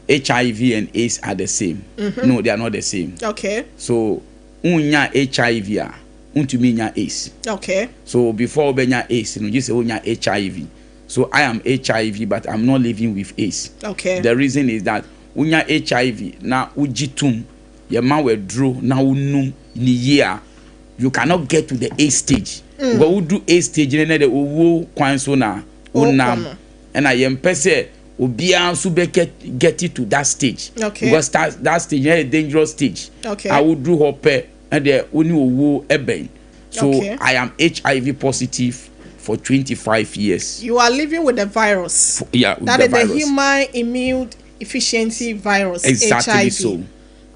HIV and AIDS are the same. No, they are not the same. Okay. So, unya HIV untumi nya AIDS. Okay. So before ubenya AIDS, you say unya HIV. So I am HIV, but I'm not living with AIDS. Okay. The reason is that unya HIV na ujitum your man will draw na unum ni year. You cannot get to the AIDS stage. But we do AIDS stage then the owo kwan so na unam. And I am pese obia so be get it to that stage. Okay. Because that stage is a dangerous stage. Okay. I would do hope and the only owo eben. So okay. I am HIV positive for 25 years. You are living with the virus. Yeah, that is the human immune deficiency virus. Exactly HIV. So.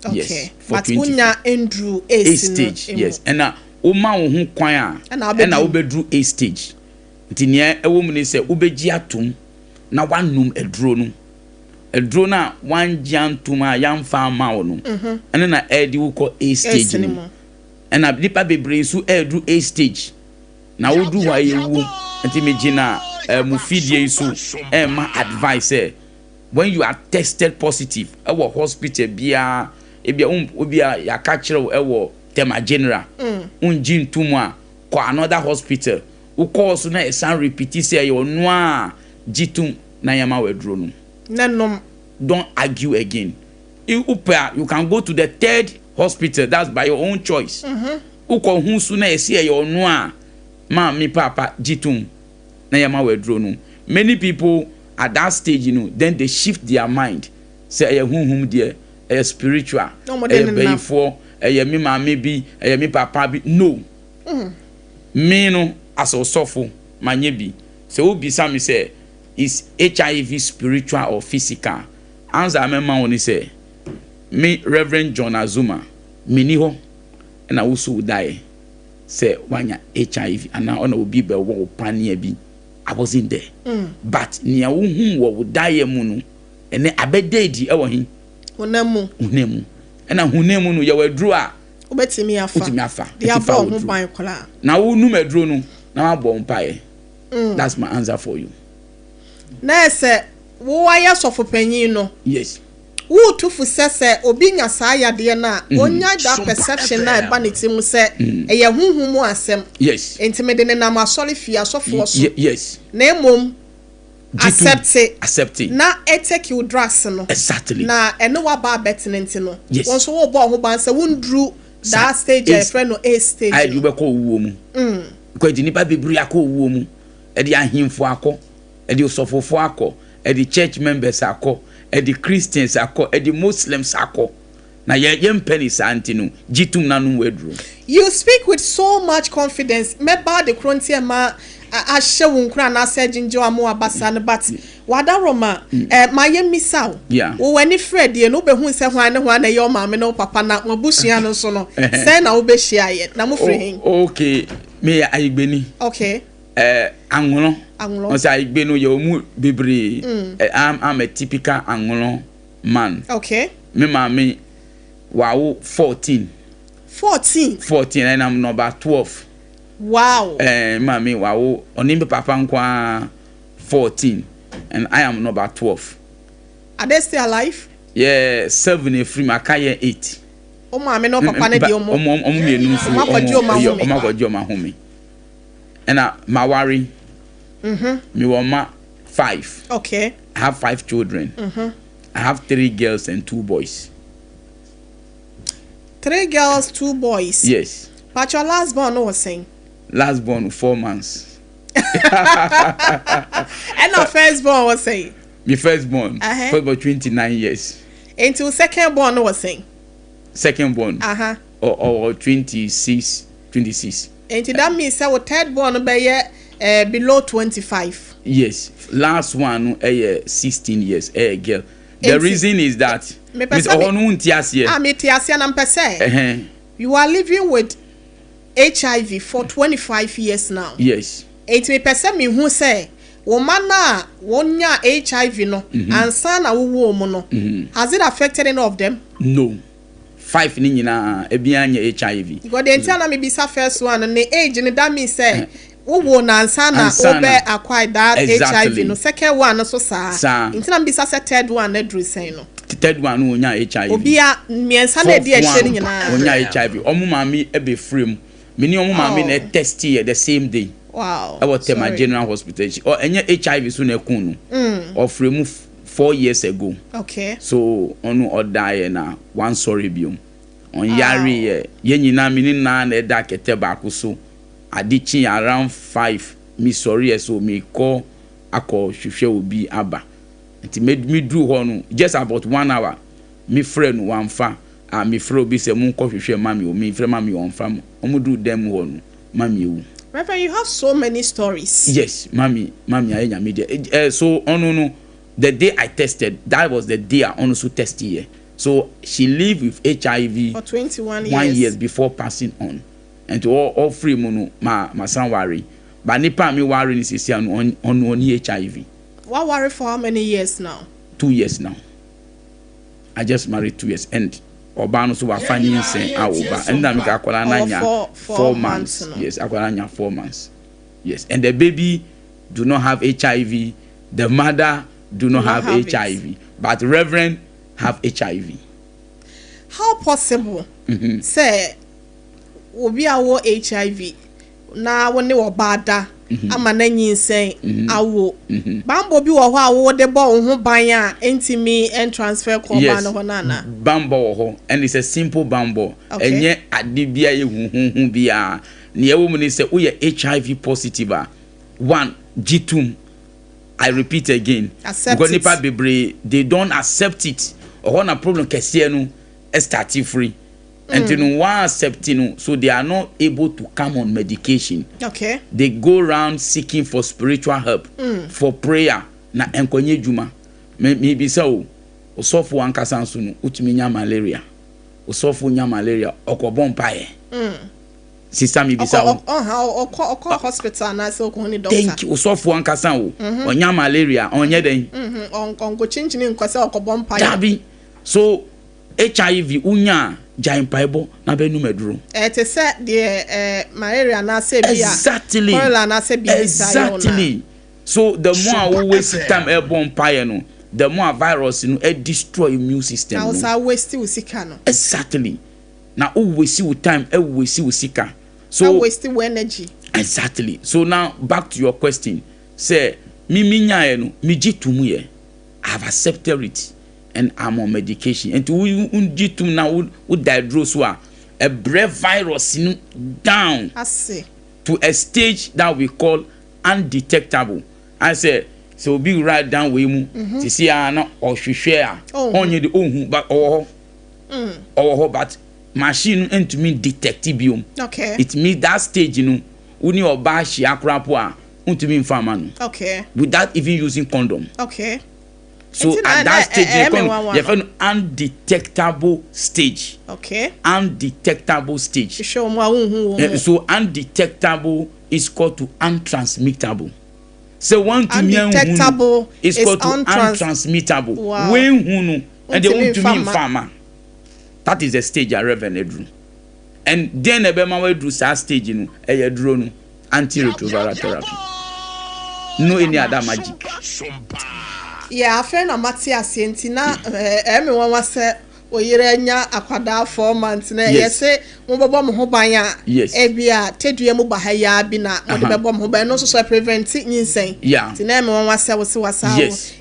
Okay. Yes. But unya endru A stage. Yes. And na uma wo kwan a na obedru A stage. Nti ne ewo mu ne se obeji atom na wanum edro no. Edro na wan giantum a yamfa ma wo no. And na edi wo ko A stage no. And na nipa bebre so edru A stage. Na wo du wa yewu. Nti me gina mu fidie so ma advice when you are tested positive our hospital bia obia ya ka kire ewo tema general unji ntumu a ko another hospital wo course na esan repeat say you no a jitum na yama wedro no nanom. Don't argue again. You can go to the third hospital. That's by your own choice. Uko hunsu na esi you no a ma mi papa jitum na yama wedro no. Many people at that stage, you know, then they shift their mind. Say, there, spiritual, before, me mama be, me papa be. No, me no as a suffer, my nebi. So, be some say, is HIV spiritual or physical? Answer me man say, me Reverend John Azuma, me niho, and I also will die. Say, wanya HIV, and now will be the war pania be. I wasn't there. But near whom would die muno, and then I bet they di our him. Unemu. And a hunemu no yawe draw. Ubeti mi afa. They are born who buy kola. Now who no me draw no, now born pie. That's my answer for you. Na say, wo waya sofo panyin no. Yes. Wo tufu sese obi nya saa yade na onya that perception na eba ne timu se eye huhumu asem. Yes. Enti me de ne na ma sorry fia sofo so. Yes. Na emom accept it. Na take you drugs no. Exactly. Na eno wa ba betinenti no. Yes. Won so wo bo ho ban se wondru that stage e friend no A stage. I do be ko wuo mu. Because the nipa bebru akọ wuo mu. E di ahimfo akọ, e di osofofo akọ, e di church members akọ. The Christians are the Muslims are na yempeni santino jitum nanu wedru. You speak with so much confidence. Meba the frontier ma ashe wunkra na se jinjo amu abasa but wada roma my misao. Yeah. Wo weni Fred ye no be hu se hwan na ye o maame no papa na mabusua no so no. Say na wo be hia ye na mo free hin. Okay. Me ayigbeni. Okay. Angono. I been you bebre. I'm a typical Angono man. Okay. Me mami wow 14 and I'm number 12. Wow. Mami wow onimbe papa nkwa 14 and I am number 12. Are they still alive? Yeah, 7 free makaya 8. Oh mami no papa ne di omo. Omo and my worry. Me wama 5. Okay. I have 5 children. I have 3 girls and 2 boys. 3 girls, 2 boys. Yes. But your last born was saying? Last born 4 months. And our first born was saying? My first born. For about 29 years. Until second born was saying? Second born. Or 26. And that means our third born by below 25. Yes. Last one 16 years. Girl. The reason is that you are living with HIV for 25 years now. Yes. It may person me who say woman na wonya HIV no and son na wo no. Has it affected any of them? No. 5 ni nyina ebianya HIV. Because the entire me be first one and the age and that means say wo na ansana obe acquire that HIV no second one so sa. Intina be sa third one na dru say no. third one no onya HIV obia miensa na de ehye ni nyina onya HIV omo maami e be frame me ni omo maami na test here the same day. Wow. I was my general hospital or any HIV so na kun no of frame 4 years ago. Okay. So onu odaye na one sorry biom on yare ye nyina me ni na da kete ba ko so adichi around 5 me sorry so me call akọ hwehwe obi aba nti me drew ho no just about 1 hour me friend one fa me friend obi se mun kọ hwehwe mami o me friend mami on fa mo do dem ho no mami ewu. Reverend, you have so many stories. Yes, mami ayenya media. So no the day I tested, that was the day I also tested here. So she lived with HIV for 21 years. 1 year before passing on. And to all free mono my son worry. But nipa me worry ni sisi on HIV. What worry for how many years now? 2 years now. I just married 2 years and Obano so wa fanying say awoba and na me ka akwala na nya 4 months. Yes, akwala nya 4 months. Yes, and the baby do not have HIV. The mother do not have HIV. But Reverend have HIV. How possible? Say obi awo HIV na woni wo bada ama na nyinsɛn awo bambo bi wo ho awo de bo ho ban a entimi and transfer ko ban ho nana bambo wo ho and it's a simple bambo enye ade bia ye hu bia ne ewo mu ni say wo ye HIV positive a one G2 I repeat again because nipa bebre they don't accept it or na problem kese no start free. And you know, one accepting, so they are not able to come on medication. Okay. They go around seeking for spiritual help, for prayer. Na enkonye juma. Maybe so. Osofu wankasa sunu utiminya malaria. Osofu nya malaria okobon pae. Sister mi bisa o. Oko hospital na so ko ni doctor. Thank you. Osofu wankasa o. Onya malaria, onye den. Onko chinchini nkwase okobon pae. Dabi. So HIV unya giant paibo na benu medro. Te say the malaria na say bia. Exactly. Malaria na say bia. Exactly. So the more we waste time airborne pie no, the more virus you know it destroy immune system. Now so waste usika no. Exactly. Now we waste with time, we waste usika. So waste energy. Exactly. So now back to your question. Say me nya no, me G2 ye. I have accepted it. And I'm on medication. And to G2 now would diagnose a brave virus down to a stage that we call undetectable. I say so be right down with mu to see no or share on you the own but machine and to me detectibium. Okay. It means that stage uni or bashi akrapo to me farman. Okay. Without even using condom. Okay. So at that stage, you have an undetectable stage. Okay. Undetectable stage. So undetectable is called to untransmittable. So one to undetectable is called to untransmittable. Wow. When hunu and they want to mean farmer. That is the stage I revenue. And then a bema we do that stage a drone antiretroviral therapy. No any other magic. Yeah, friend amati asienti na me wan say oyere nya akwada 4 months na yese mo bebo mo ho ban a e bia tedua mu bahaya bi na mo de bebo mo ban no so prevent nyinsen ti na me wan say wo se wasa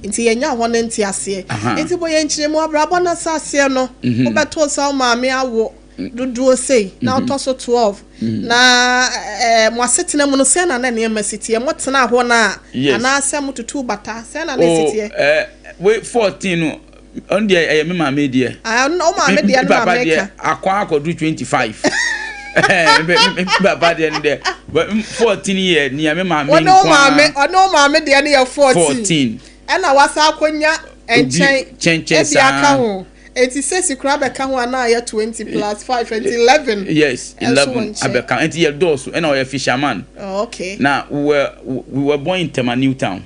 nti yenya ho na nti ase nti bo ye nchire mu abrabo na sase no wo beto sa ma me awo duduo sei na otoso 12 na mo asetena mu no se na na ne masiti mo tena ho na ana ase mo tutu bata se na na sitie we 14 no on the me ma me die no ma me die no America akwa akodu 25 baba die there 14 year ni me ma me no ma me die na 14 na wasa akonya enchen aka ho 86 crab can one now 20 plus 5 and 11. Yes, 11 abeka and your doors and our fisherman. Oh, okay. Now we were born in Tema New Town.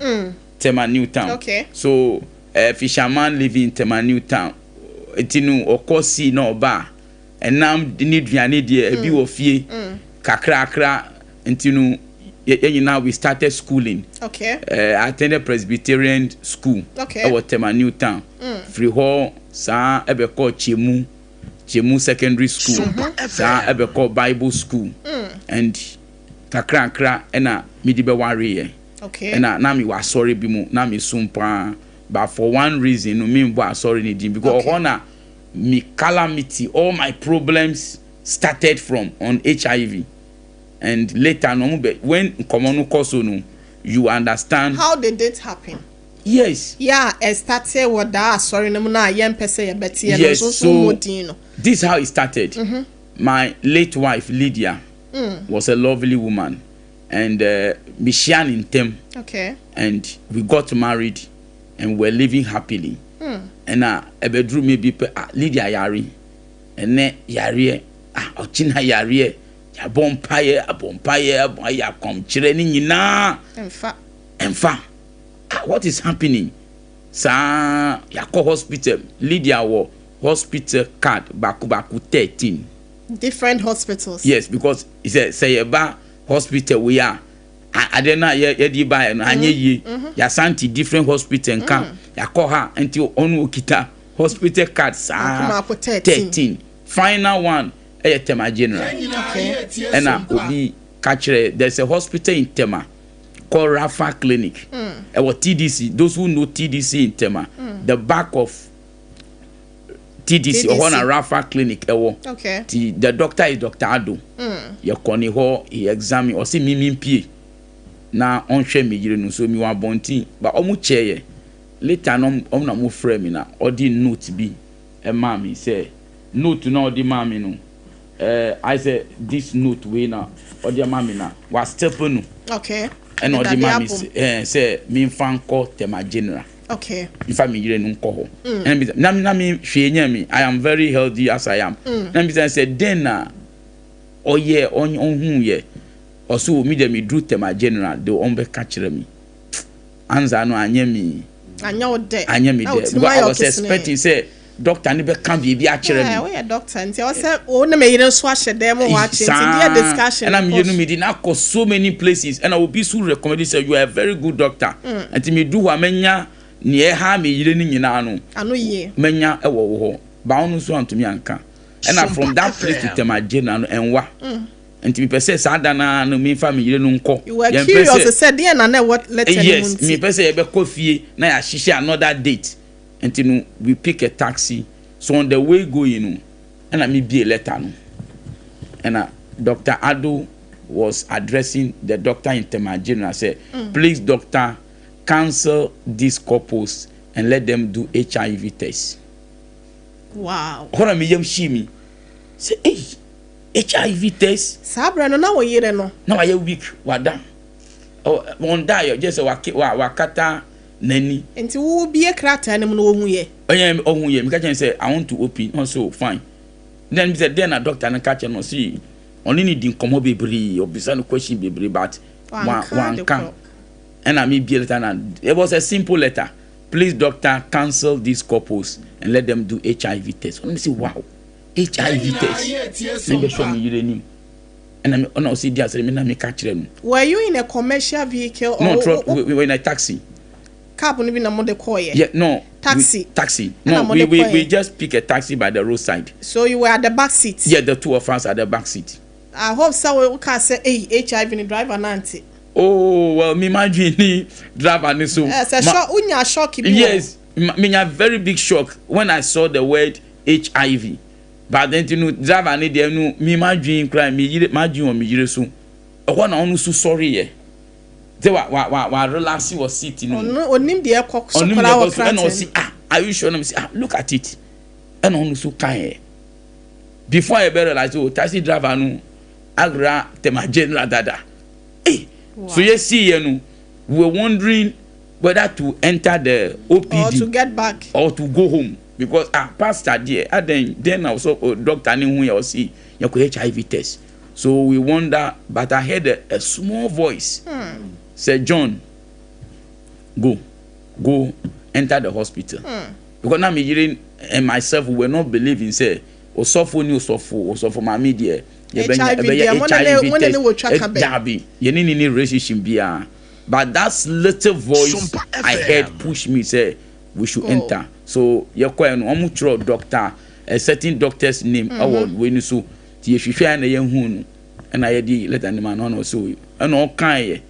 Tema New Town. Okay. So fisherman living in Tema New Town. Etinu okosi no ba. And now need there e bi wo fie kakra entinu now we started schooling. Okay. I attended Presbyterian school. Okay. I was Tema Newtown. Free hall, sa ebe called Chemu Secondary School. Sa ebe called Bible School. And kakra ena midibe wari. Okay. Ena na mi was sorry bimu na mi sumpa. But for one reason, no me was sorry ni because ona me calamity, all my problems started from on HIV. And later, no, when common no, you understand. How did it happen? Yes. Yeah, it started with that. Sorry, no, na young person, but yes. So this is how it started. My late wife Lydia was a lovely woman, and Michian in them. Okay. And we got married, and we're living happily. And a bedroom maybe Lydia yari, and ne yari ochina yari. Ya bompaye ya kom chire ni nyina emfa what is happening sa ya ko hospital Lydia wo hospital card baku 13 different hospitals. Yes, because he said say ba hospital we are adena ye di ba no anye yi ya santi different hospital nka ya ko ha enti onu okita hospital card sa 13 final one Tema General. Okay. And obi catch there's a hospital in Tema called Rafa Clinic. Or TDC. Those who know TDC in Tema, the back of TDC or on Rafa Clinic. Okay. The doctor is Dr. Ado. You koni ho he examine or see me pie. Na on share me you so me wan bonti but omu chair later on na mo frame na odi note bi e ma me say note na odi ma me no. I said this note we now or the mammy now was stepping. Okay. And or the mammy say me fan call Tema General. Okay. If I mean you don't call. And me I am very healthy as I am. And I said then oh yeah on whom yeah or so me do Tema General they won't be catching me. Answer no anye me. Anya there. Anya me there. Because I was expecting say doctor ni be kan bibi a kire me. Yeah, we are doctor. Nti o say o na me yire so ahye dem watching. Nti there discussion. And I'm you know me did not go so many places and I will be so recommended say you are a very good doctor. Nti me do wa menya ne ha me yire ni nyina no. Ano ye. Menya e wo ho. Ba onu so antumi anka. And from that place to Tema General enwa. Nti me pese sa dana no me fa me yire no nko. You were curious say there na what let me yes, me pese e be kofie na ya hihie another date. And you know, we pick a taxi. So on the way going, and I me be a letter. And Dr. Ado was addressing the doctor in Tema General. Said, please, doctor, cancel these couples and let them do HIV tests. Wow. Hold on, me yam shimi. Say, hey, HIV test. Sabra no na wo yire no. Now I weak. Wada. Oh, one die just a wakata. Nani. Enti wo bi e krata ne mu no ohun ye. Ohun ye. Me catch say I want to open. Also fine. Then me said then a doctor na catch no see. Only need nkomo bebre or bisa no question bebre but one can. And I me be letter and it was a simple letter. Please doctor cancel these couples and let them do HIV test. Let me say wow. HIV test. Maybe show me you and I no see there say me na me catch them. Were you in a commercial vehicle or no we were in a taxi. Yeah, no. Taxi. No, we just pick a taxi by the roadside. So you were at the back seat? Yeah, the two of us at the back seat. I hope someone can say, hey, HIV in the driver nanti. Oh, well, me imagine driver so. Yes, shock. Yes, me a very big shock when I saw the word HIV. But then you know, driver need them no me imagine crime me imagine on me so. I want to so sorry yeah. They were relaxing was sitting on onim de ekọ sokola wa friend and see are you sure me say look at it and on so kan before I better like taxi driver no agra Tema General dada so you see you know we were wondering whether to enter the OPD or to get back or to go home because pastor there then also doctor ni hu you see you HIV test so we wonder but I heard a small voice said John go enter the hospital because now me and myself we were not believing say osofo ni osofo my media Any relationship be but that's little voice I heard push me say we should enter. So you quite no doctor a certain doctor's name award when you so the hwehwe na yen hu no and I dey let the man on so and all kind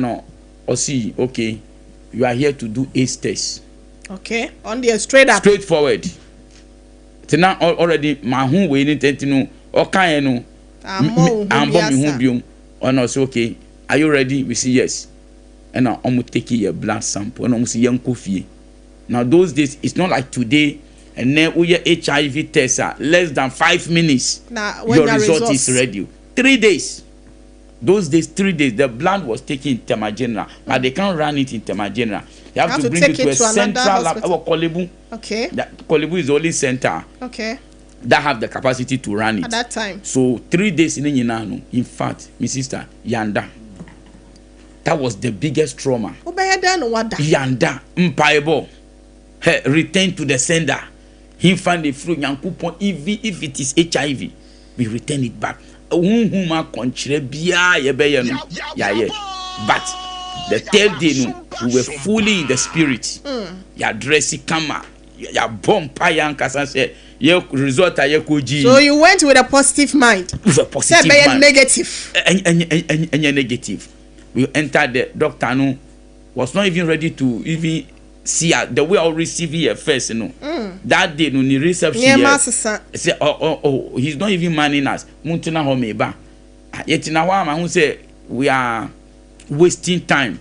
no or see okay you are here to do ACE test. Okay, on the straightforward. Tina already my hu we need to know all kind no I'm me hu biom on also okay. Are you ready? We say yes. And now I'm taking your blood sample and I'm see young coffee. Now those days it's not like today and then we HIV test less than 5 minutes. Now your result is ready. 3 days. Those days, 3 days, the blood was taken in Tema General, but they can't run it in Tema General. You have to bring it to a central lab. Kolebu. Okay. Kolebu is the only center. Okay. That have the capacity to run it. At that time. So 3 days in fact, my sister, Yanda. That was the biggest trauma. Yanda, mpaibo. Return to the sender. He found the fruit, even if it is HIV, we return it back. But the third day, no, we were fully in the spirit. Ya dressy kama, ya bomb say your result. So you went with a positive mind. With a positive mind. Negative. And negative. We entered the doctor. No, was not even ready to even see the way I receive here first. You know, that day no ni reception. Say oh, he's not even manning us. Muntina homeba. Yet na wa who say we are wasting time.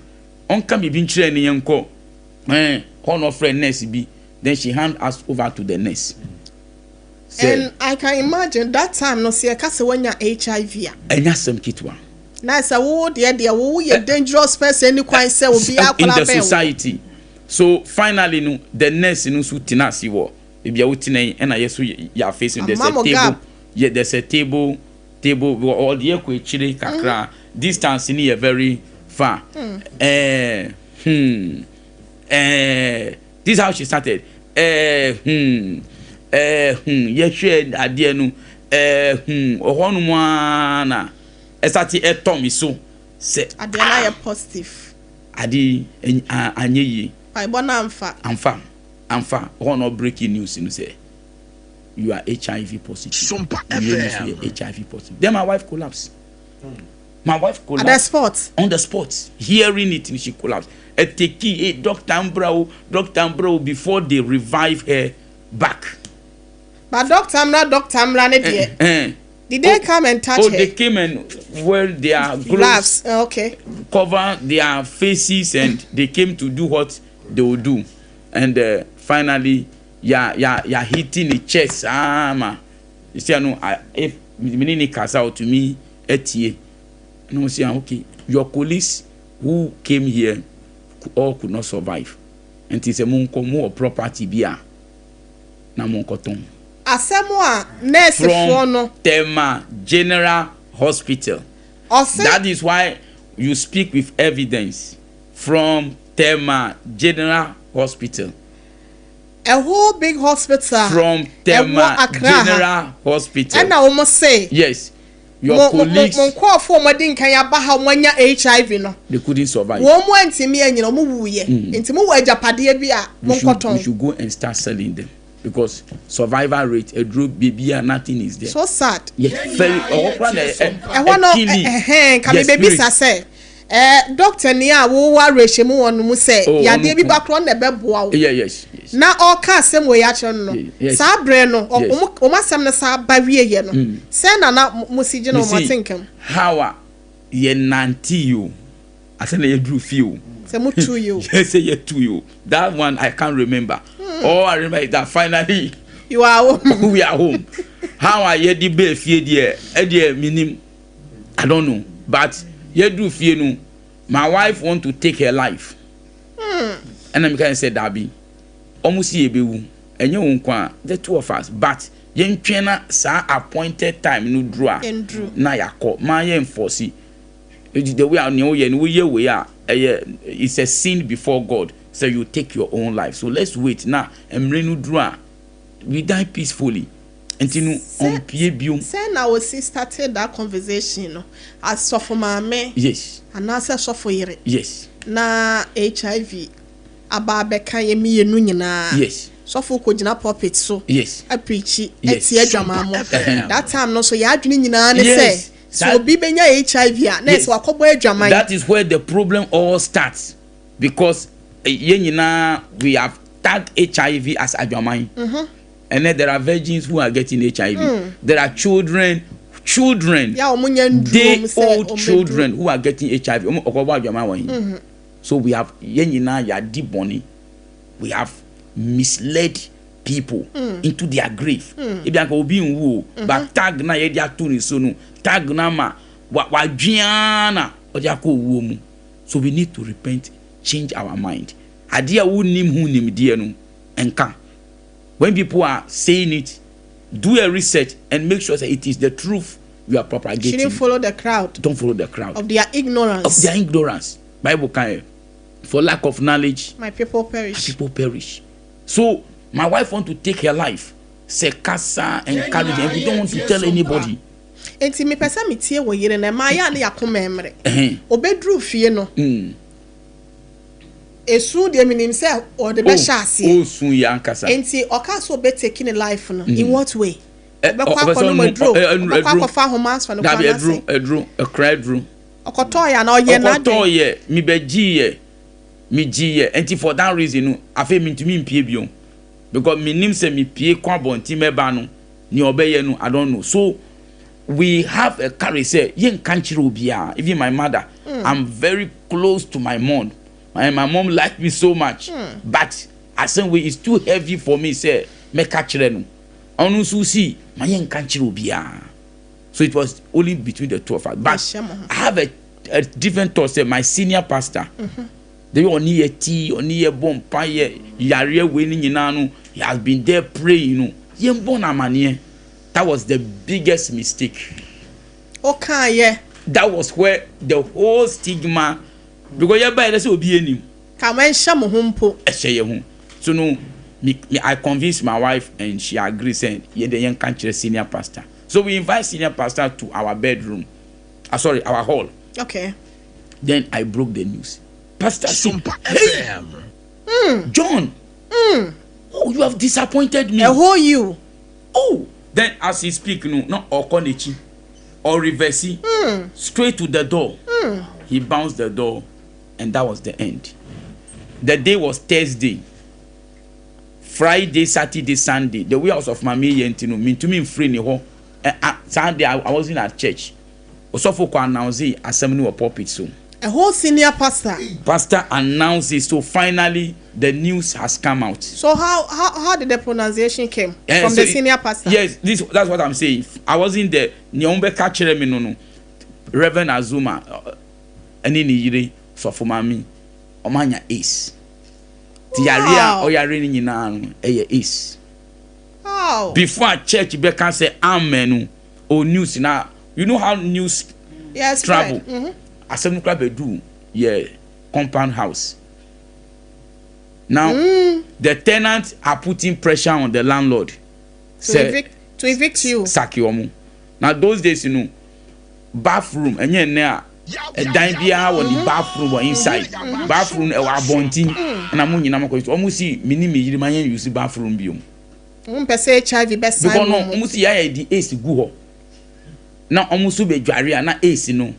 On can be been training yanko. Honor friend nurse be. Then she hand us over to the nurse. And I can imagine that time no see a case when you're HIV. And that's some kitwa. Now it's a wood, yeah, a dangerous person you can say will be in the society. So finally, no, the nurse no so tinasi wo. If you are and I yes we are facing there's a table. Yeah, there's a table all the equi chile kakra. Distance in here very far. This is how she started. Yes, idea no. Ohonumana. Esati etomi so. Say. Adela positive. Adi anyeyi. Amfa. One breaking news you say. You are HIV positive. SOMPA You are HIV positive. Then my wife collapsed. My wife collapsed. At the spot. On the spot. Hearing it, she collapsed. Dr. Ambro, before they revive her back. But Dr. Amra, did they come and touch her? They came and wear their gloves. Okay. Cover their faces and they came to do what they will do. And finally, you're hitting the chest. You see, if Minini cast out to me, and I say, okay, your colleagues who came here all could not survive. And it's a more property beer. Namonkoton. Asemwa nurse from Tema General Hospital. That is why you speak with evidence from Tema General Hospital. A whole big hospital. From Tema General Hospital. And I almost say yes. Your colleagues. They couldn't survive. We should go and start selling them. Because survival rate, a drug baby, nothing is there. So sad. Yes, very. Doctor Nia, who are Reshemu on Muse, Yadebi background the bebo. Yes. Now all cast same way at Sabreno or Masam Sa Bavier. Send an up Musijin or Matinkum. How ye nanti you? I said you drew few. To you. Yes, to you. That one I can't remember. Oh, I remember that finally you are home. We are home. How are you the best fear minim? I don't know. But you do fear no. My wife want to take her life. And I'm going to say Dabi. Almost ye be and you won't the two of us. But yen trainer sa appointed time no draw. Na ya call my enforce. The way I know we are it's a sin before God. So you take your own life. So let's wait now. And we die peacefully. Entinu on pie biom. Say na we started that conversation no. As sofo maame. Yes. And as sofo yere. Yes. Na HIV aba beka ye mienu nyina. Yes. Sofo ko gina pulpit so. Yes. I preach yes. eti adwama mo. That time no so ya adwene nyina ne say. So obi benya HIV a na so akobo adwama. That is where the problem all starts because ye nyina we have tagged HIV as adwama. And then there are virgins who are getting HIV. There are children, yeah, day old children who are getting HIV. So we have deep money. We have misled people into their grave. But tag na yedia tuni sonu tag na ma wajiana ojako womu. So we need to repent, change our mind. Adia wu nim hu nim die no enka. When people are saying it, do a research and make sure that it is the truth you are propagating. Shouldn't follow the crowd. Don't follow the crowd. Of their ignorance. Of their ignorance. Bible can. For lack of knowledge, my people perish. My people perish. So my wife want to take her life. Say casa and carry and we don't want to tell anybody. Enti me pesa me tie wo yire na ma ya na yakoma emre. Obedru fie no. Esu de minim say or the best chance. Oh sun ya nkasa. Enti oka so be taking a life no. In what way? Obekwa ko no madro. Obekwa ko fa homans for no kwa. A cry drew. Okoto ya na oye na. Okoto ye mi beji ye. Mi ji ye. Enti for that reason no afa mi ntumi mpie biom. Because me nim say mi pie kwa bonti meba no ni obeye no I don't know. So we have a carry say yen kanchiro obia. Even my mother, I'm very close to my mom. And my mom liked me so much, but I said it's too heavy for me. Say me kachire no. Onu so see my yen kanchiro obia. So it was only between the two of us. But I have a different thought. Say my senior pastor, they only a tea, only a bomb pie, yare winning in anu. He has been there praying, you know. Yen bon amanie. That was the biggest mistake. Okay, yeah. That was where the whole stigma, because you buy the obi enim. Come and shamo humpo. So no, I convinced my wife and she agreed saying, "Yeah, the young country senior pastor." So we invite senior pastor to our bedroom. Sorry, our hall. Okay. Then I broke the news. Pastor SOMPA ASEM. John. Oh, you have disappointed me. Who you? Oh. Then as he speak, not Okonechi or reverse, straight to the door. He bounced the door, and that was the end. The day was Thursday, Friday, Saturday, Sunday. The warehouse of Mami Yentino, mean to me free ni ho. Sunday I wasn't at church. Osofo ko announce assembly or pulpit so. A whole senior pastor. Pastor announced it, so finally the news has come out. So how did the pronunciation came from the senior pastor? Yes, that's what I'm saying. I wasn't there. Nyombe kachere me no. Reverend Azuma, any niyire so for mami, omanya ace. Tiaria oyare ni nyina no ace. Wow. Before church be can say amen or news now. You know how news travel. Assembly club do compound house. Now the tenants are putting pressure on the landlord to evict you. Sakiomu. Now those days, you know, bathroom and a dime on the bathroom or inside. Bathroom bonting and I'm almost see minimum use bathroom biome. HIV best because no almost the ace go. Now almost be dwaria na ace no.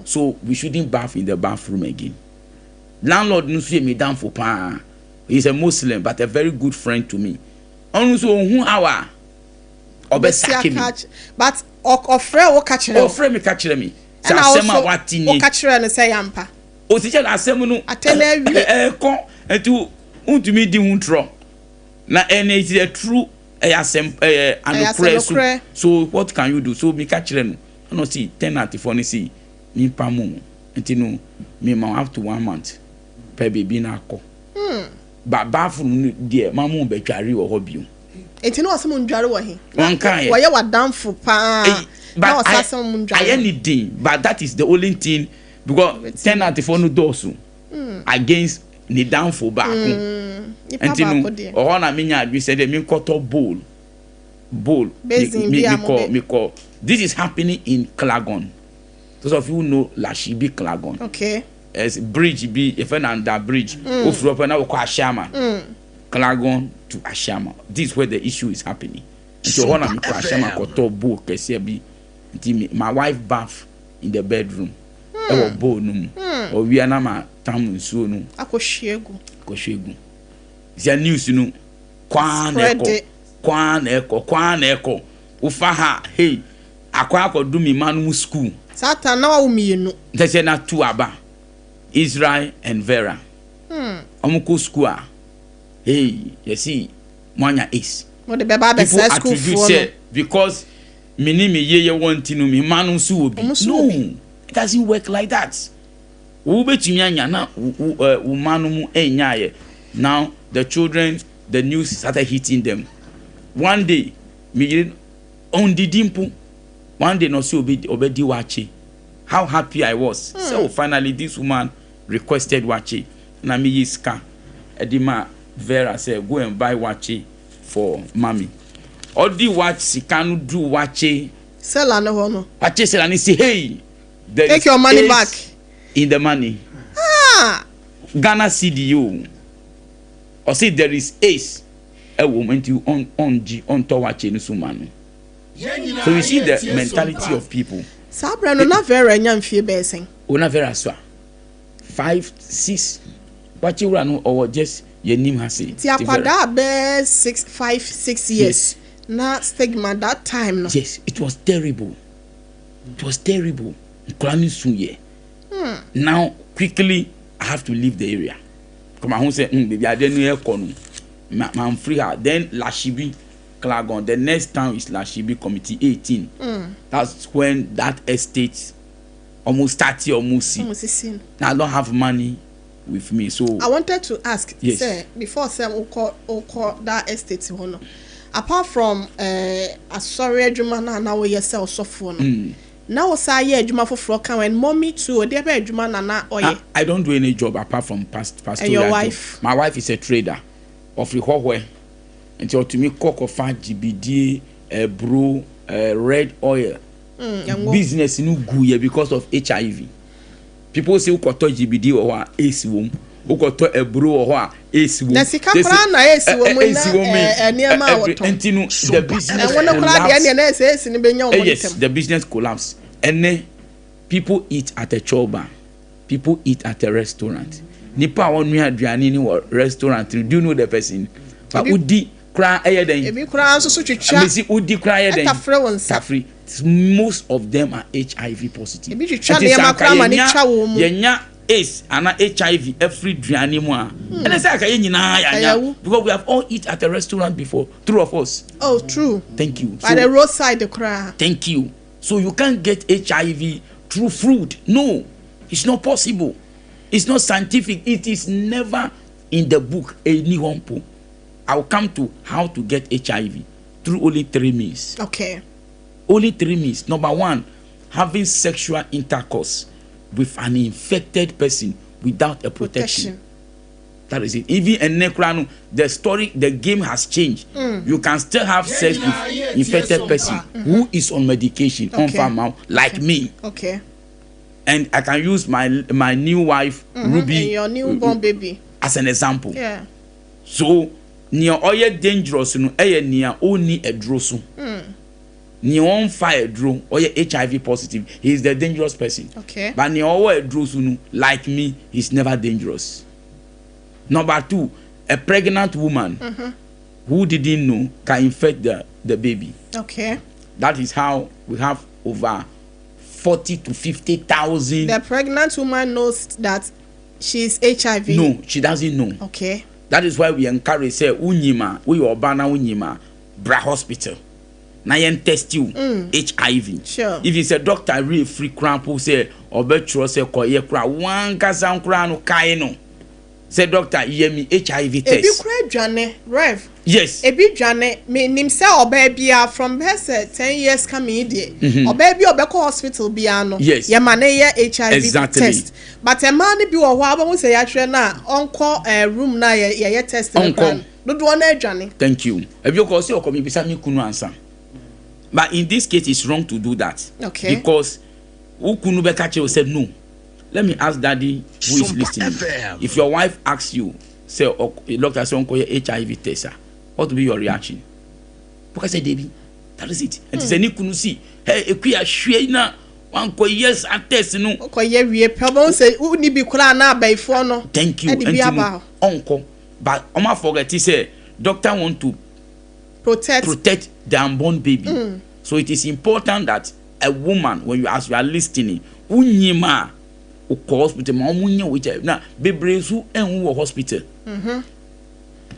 So we shouldn't bath in the bathroom again. Landlord no see me down for pa. He's a Muslim but a very good friend to me. Also who our obesaki. But ofre wo catch me. Ofre me catch me. Say asema watini. O catch me say yampa. O ti tell asema no. Atena wi. Kon etu untumi di huntro. Na is the true so what can you do? So me catch them. I no see tenant for ni see me pamu. Enti no me ma have to 1 month. Per baby na ko. Ba bathroom there mamu be tware wo hobby. Enti no asem ndware wo he. One kan. Wo ye wadamfo pa. But I anything, but that is the only thing because tenant for no dosu against ni downfall back. Enti no o na me nya adwi say de me koto bowl bowl. Me call. This is happening in Klagon. Those of you who know Lashibi Klagon. Okay. As bridge be if an under bridge. Ofropa now call Ashama. Klagon to Ashama. This is where the issue is happening. So one of me call Ashama koto bowl kesi bi. My wife bath in the bedroom. Ewo bowl no. O wi na ma tam nsuo no. Akoshiegu. Zia news no. Kwan eko. Ufa ha hey. Akwa do me manu school. Satan na wa mienu. Tese na two aba. Israel and Vera. Omuko school a. Hey, you see, mwanya is. Mo de beba be school for because me ni me ye want no me manu su obi. No, it doesn't work like that. Wo betumi anya na wo manu mu enya ye. Now the children, the news started hitting them. One day, me on the dimple. One day no see obedi wache. How happy I was. So finally this woman requested wache. Na me yiska. Edima Vera said go and buy wache for mommy. Odi watch sikanu do wache. Sell no hono. Wache sell and say hey. Take your money back. In the money. Ghana CDO. Or say there is ace. A woman to on to wache no sumanu. So you see the mentality of people. Sabra no na Vera nyamfie beseng. Ona Vera so 5 6 wache ura no or just yenim hase. Ti akwada be 5 6 years. Yes. Na stigma that time no. Yes, it was terrible. Now quickly I have to leave the area. Come on say baby I don't know kono. I'm free her. Then Lashibi Klagon. The next town is Lashibi Committee 18. That's when that estate almost 30 almost see. Now I don't have money with me, so I wanted to ask, yes. Sir, before Sam call that estate one. Apart from sorry adwuma na we yourself so for no. Now say adwuma for kan when mommy too dey be adwuma na oye. I don't do any job apart from pastoral. And your wife? My wife is a trader of Rehoboam. Until to me cock of GBD, bro, red oil. Business no good because of HIV. People say ukoto GBD or AC wom, ukoto bro or AC wom. Na sika pra na AC wom na niam awoto. Entinu the business. And when na AC ni benya o. Yes, the business collapse. And then people eat at a choba. People eat at a restaurant. Nipa won nua aduane ni restaurant. Do you know the person? But udi kra eye den. Ebi kra nso so twetwa. Mesi udi kra eye den. Tafre won safri. Most of them are HIV positive. Ebi twetwa na ma kra ma ni twa wo mu. Yenya AIDS and HIV every duane mu a. And say aka nyina ya because we have all eat at a restaurant before. True of us. Oh, true. Thank you. By the roadside the kra. Thank you. So you can't get HIV through food. No. It's not possible. It's not scientific. It is never in the book. I'll come to how to get HIV through only 3 means. Okay. Only 3 means. Number 1, having sexual intercourse with an infected person without a protection. That is it. Even in Necrano, the game has changed. You can still have sex with infected person who is on medication, like me. Okay. And I can use my new wife, Ruby, and your newborn baby, as an example. Yeah. So, near oye dangerous, no, near only a drosu. Near on fire draw, oye HIV positive. He is the dangerous person. Okay. But near oye drosu, like me, he's never dangerous. Number 2, a pregnant woman who didn't know can infect the baby. Okay. That is how we have over 40 to 50,000. The pregnant woman knows that she is HIV. No, she doesn't know. Okay. That is why we encourage say unyima, we obana unyima, bra hospital. Na yen test you HIV. Sure. If it's a doctor real free crampo say obetro say koye kra wan kasa nkra no kai no. Say doctor yemi HIV test. Ebi kra dwane rev. Yes. Ebi dwane me nim say oba bia from her say 10 years coming dey. Oba bia obekọ hospital bia no. Yes. Ye ma na ye HIV test. But a man bi wo ho aba mo say ya hwere na onko room na ye test. do na adwane. Thank you. If you call say okomi bisa me kunu ansa. But in this case it's wrong to do that. Okay. Because ukunu be catch you said no. Let me ask daddy who is listening. If your wife asks you, say doctor say onko HIV test, what will be your reaction? Because say Debbie, that is it. And say ni kunu see, hey ekuya hwe na wanko yes test no. Okoye wie problem say uni bi kura na abaifo no. Thank you. Onko. But Oma forget he say doctor want to protect the unborn baby. So it is important that a woman, when you as you are listening, unyima hospital ma omunye which na bebrezu enwo hospital.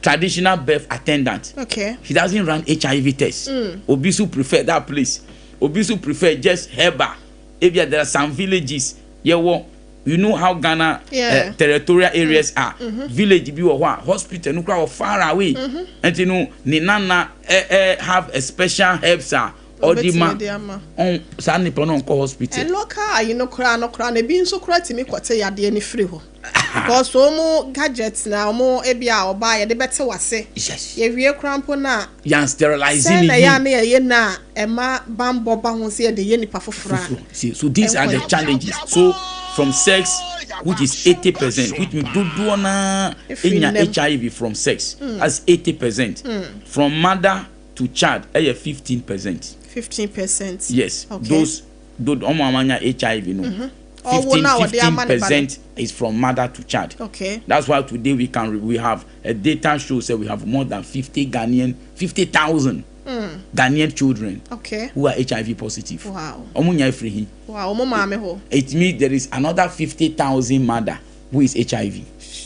Traditional birth attendant. Okay. He doesn't run HIV tests. Obisu prefer that place. Obisu prefer just herba. If there are some villages, you know how Ghana territorial areas are. Village be hospital no crowd far away. And you know ni nana have a special herbs or the man on Sunday on hospital. And local you know cry no cry be so cry to me kwate yade ni free ho. Because so mo gadgets na mo ebia oba ye de bete wase. Yes. Ye wie crampo na yan sterilizing na ya na ye na ema bambo ba ho se de ye nipa fofora. So these are the challenges. So from sex, which is 80%, which means do na HIV from sex, that's 80%. From mother to child, 15%. 15%. Yes, okay. those HIV, no. 15% is from mother to child. Okay. That's why today we have a data shows that we have more than 50,000 Ghanaian children who are HIV positive. Wow. Wow. It means there is another 50,000 mother who is HIV.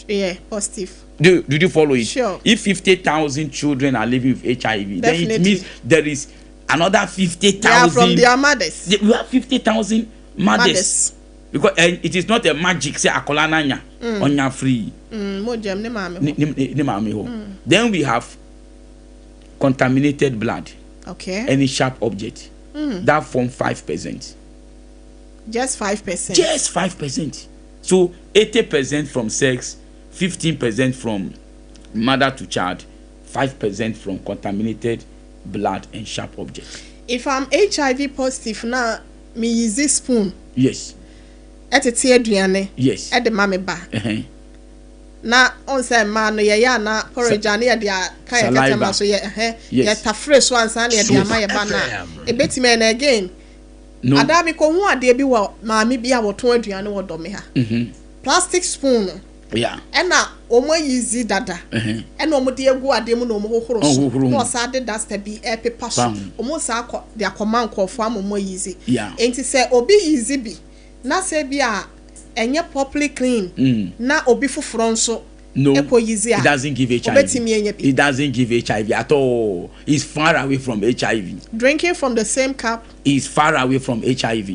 Yeah, positive. Did you follow it? Sure. If 50,000 children are living with HIV, then it means there is another 50,000. They are from their mothers. We have 50,000 mothers. Because it is not a magic say akolana nya onya free. Then we have contaminated blood. Okay. Any sharp object. That form 5%. Just 5%. Just 5%. So 80% from sex, 15% from mother to child, 5% from contaminated blood and sharp objects. If I'm HIV positive now, me use this spoon. Yes. Etete aduane. Yes. E de ma me ba. Na on say ma no ye ya na porridge ane ye de ka ye kata ma so ye ye tafre so ansa na ye de ama ye ba na. E betime na again. No. Adami ko hu ade bi wo ma me bi a wo ton aduane wo do me ha. Plastic spoon. Yeah. And na omo yizi dada. And omo de egu ade mu na omo hohoro so. No sa de dust be e paper so. Omo sa akọ de akọma nkọfo amomo yizi. Yeah. Enti say obi yizi bi na se bia enye properly clean na obi foforo nso no it doesn't give HIV. It doesn't give HIV at all. It's far away from HIV. Drinking from the same cup is far away from HIV.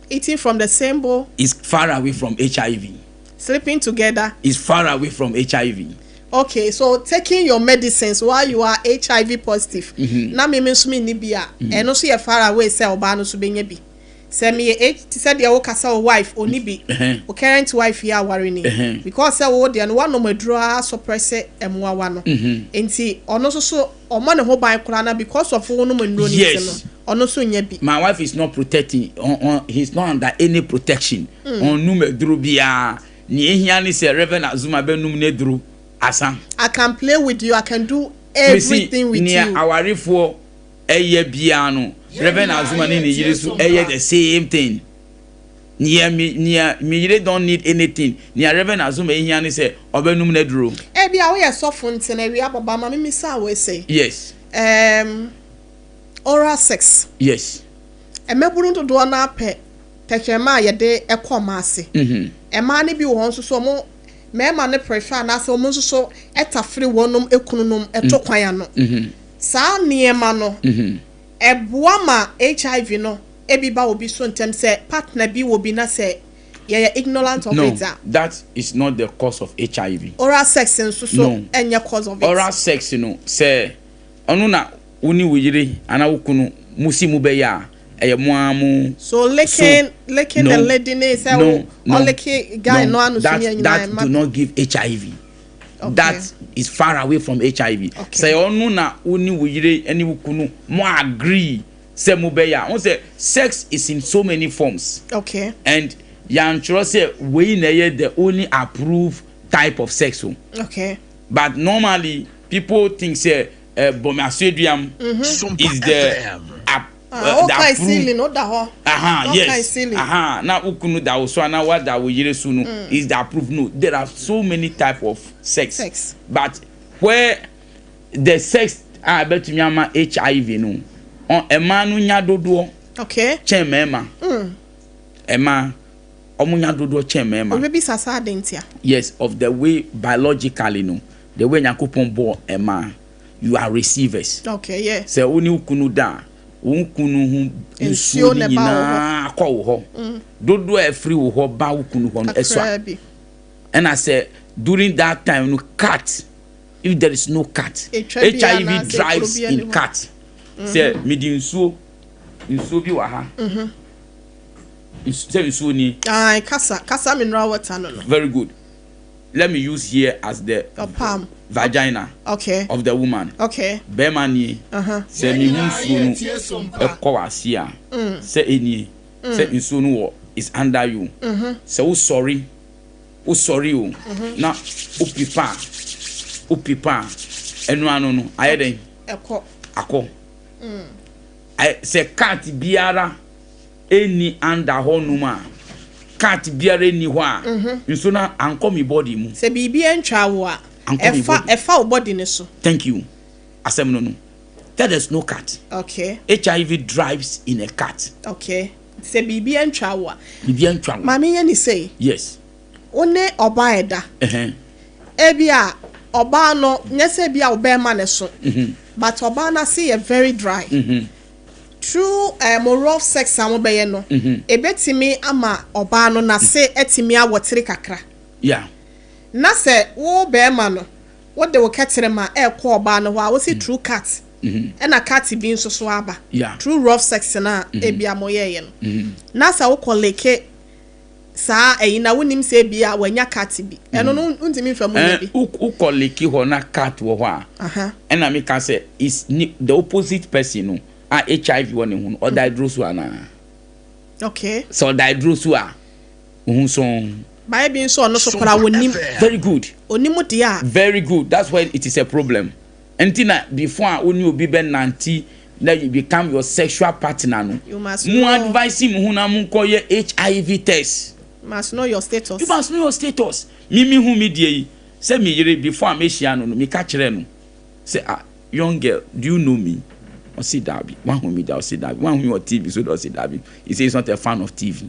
Eating from the same bowl is far away from HIV. Sleeping together is far away from HIV. Okay, so taking your medicines while you are HIV positive na me mensumi ni bia eno so ye far away say oba no so benye bi. Say me said your kasa wife oni bi o current wife ya worry ni because say wo de no one no madura suppress emwa no enti ono so omo ne ho ban kura na because of wo no manuro ni no ono so nya bi. My wife is not protecting he's not under any protection on no maduro bia ni ehia ni say Reverend Azuma benum ne duro asa. I can play with you, I can do everything with you. Near our rifo eye bia no Reverend Azuma ni yire so the same thing. Near me don't need anything. Near Reverend Azuma ehia ni say obenum na duro. E bia we sofo ntene we ababa ma me say we say. Yes. Oral sex. Yes. Emeburu ndo do na pe tekema ye de ekoma ase. Ema ne bi wo nso so mo mema ne prefer na so mo nso so etafre wonum ekununum etokwan no. Sa niema no. Ebua ma HIV no ebiba obi so ntem say partner bi wo bi na say ye ignorant of it. That is not the cause of HIV. Oral sex nso so enye cause of it. Oral sex say onu na uni wiyire ana wukunu musi mu be ya so licking the lady say licking guy no anu that do not give HIV. that is far away from HIV. Say onu na uni wuyire eni wukunu mo agree say mo beya. On say sex is in so many forms. Okay. And yan say we na the only approved type of sex. Okay. But normally people think say bomasidium is the yes. Now ukunu da so na what that we yire sunu is the approved. No, there are so many type of sex. But where the sex are about me ama HIV no on ema no nya dodo. Okay. Chemema. Ema omunya dodo chemema. Baby sasa dentia. Yes, of the way biologically no, the way nyakopon bo ema, you are receivers. Okay, yeah. Se oni ukunu da unkunu hu nsuo nyina akọ wo ho dodo e free wo ho ba ukunu ho no eswa. And I say during that time no cat, if there is no cat, HIV drives in cat. Say medi nsuo bi wa ha nsuo ni kasa mineral water no. Very good. Let me use here as the palm vagina of the woman. Okay. Bemani. Say mi nsuo no ekowasi a. Say eni. Say nsuo no is under you. Say o sorry o. Na upipa enu anu no ayeden. Akọ. I say cat biara eni under honuma. Cat biara ni ho a nso na anko mi body mu se bibi entwa wo a efa body ne so. Thank you. Asem no there is no cat. Okay. HIV drives in a cat. Okay. Se bibi entwa wo a mami ye ni say yes one oba eda ebia oba no nyese bia oba ma ne so but oba na say very dry. True moral sex amobeye no ebetimi ama oba no na se etimi awotere kakra. Yeah. Na se wo be ma no wo de wo ketere ma ekọ oba no wa wo si true cat. Na cat bi nso so aba. Yeah. True rough sex na ebia moyeye no. Na sa wo koleke sa na wonim se bia wanya cat bi. Eno no ntimi fa mu bi. Wo koleke ho na cat wo ho a. Na me can say is the opposite person no. HIV one in or dihydrosu ana. Okay. So dihydrosu a so by being so no so kora wonim. Very good. Onimu dia. Very good. That's why it is a problem. Entina before oni obi ben nanti that you become your sexual partner no. You must know. Advise him hu na mu call HIV test. You must know your status. You must know your status. Mimi hu me die say me yere before me hia no me ka kire no. Say young girl, do you know me? I see Darby. One who me down see Darby. One who on TV so does see Darby. He says he's not a fan of TV,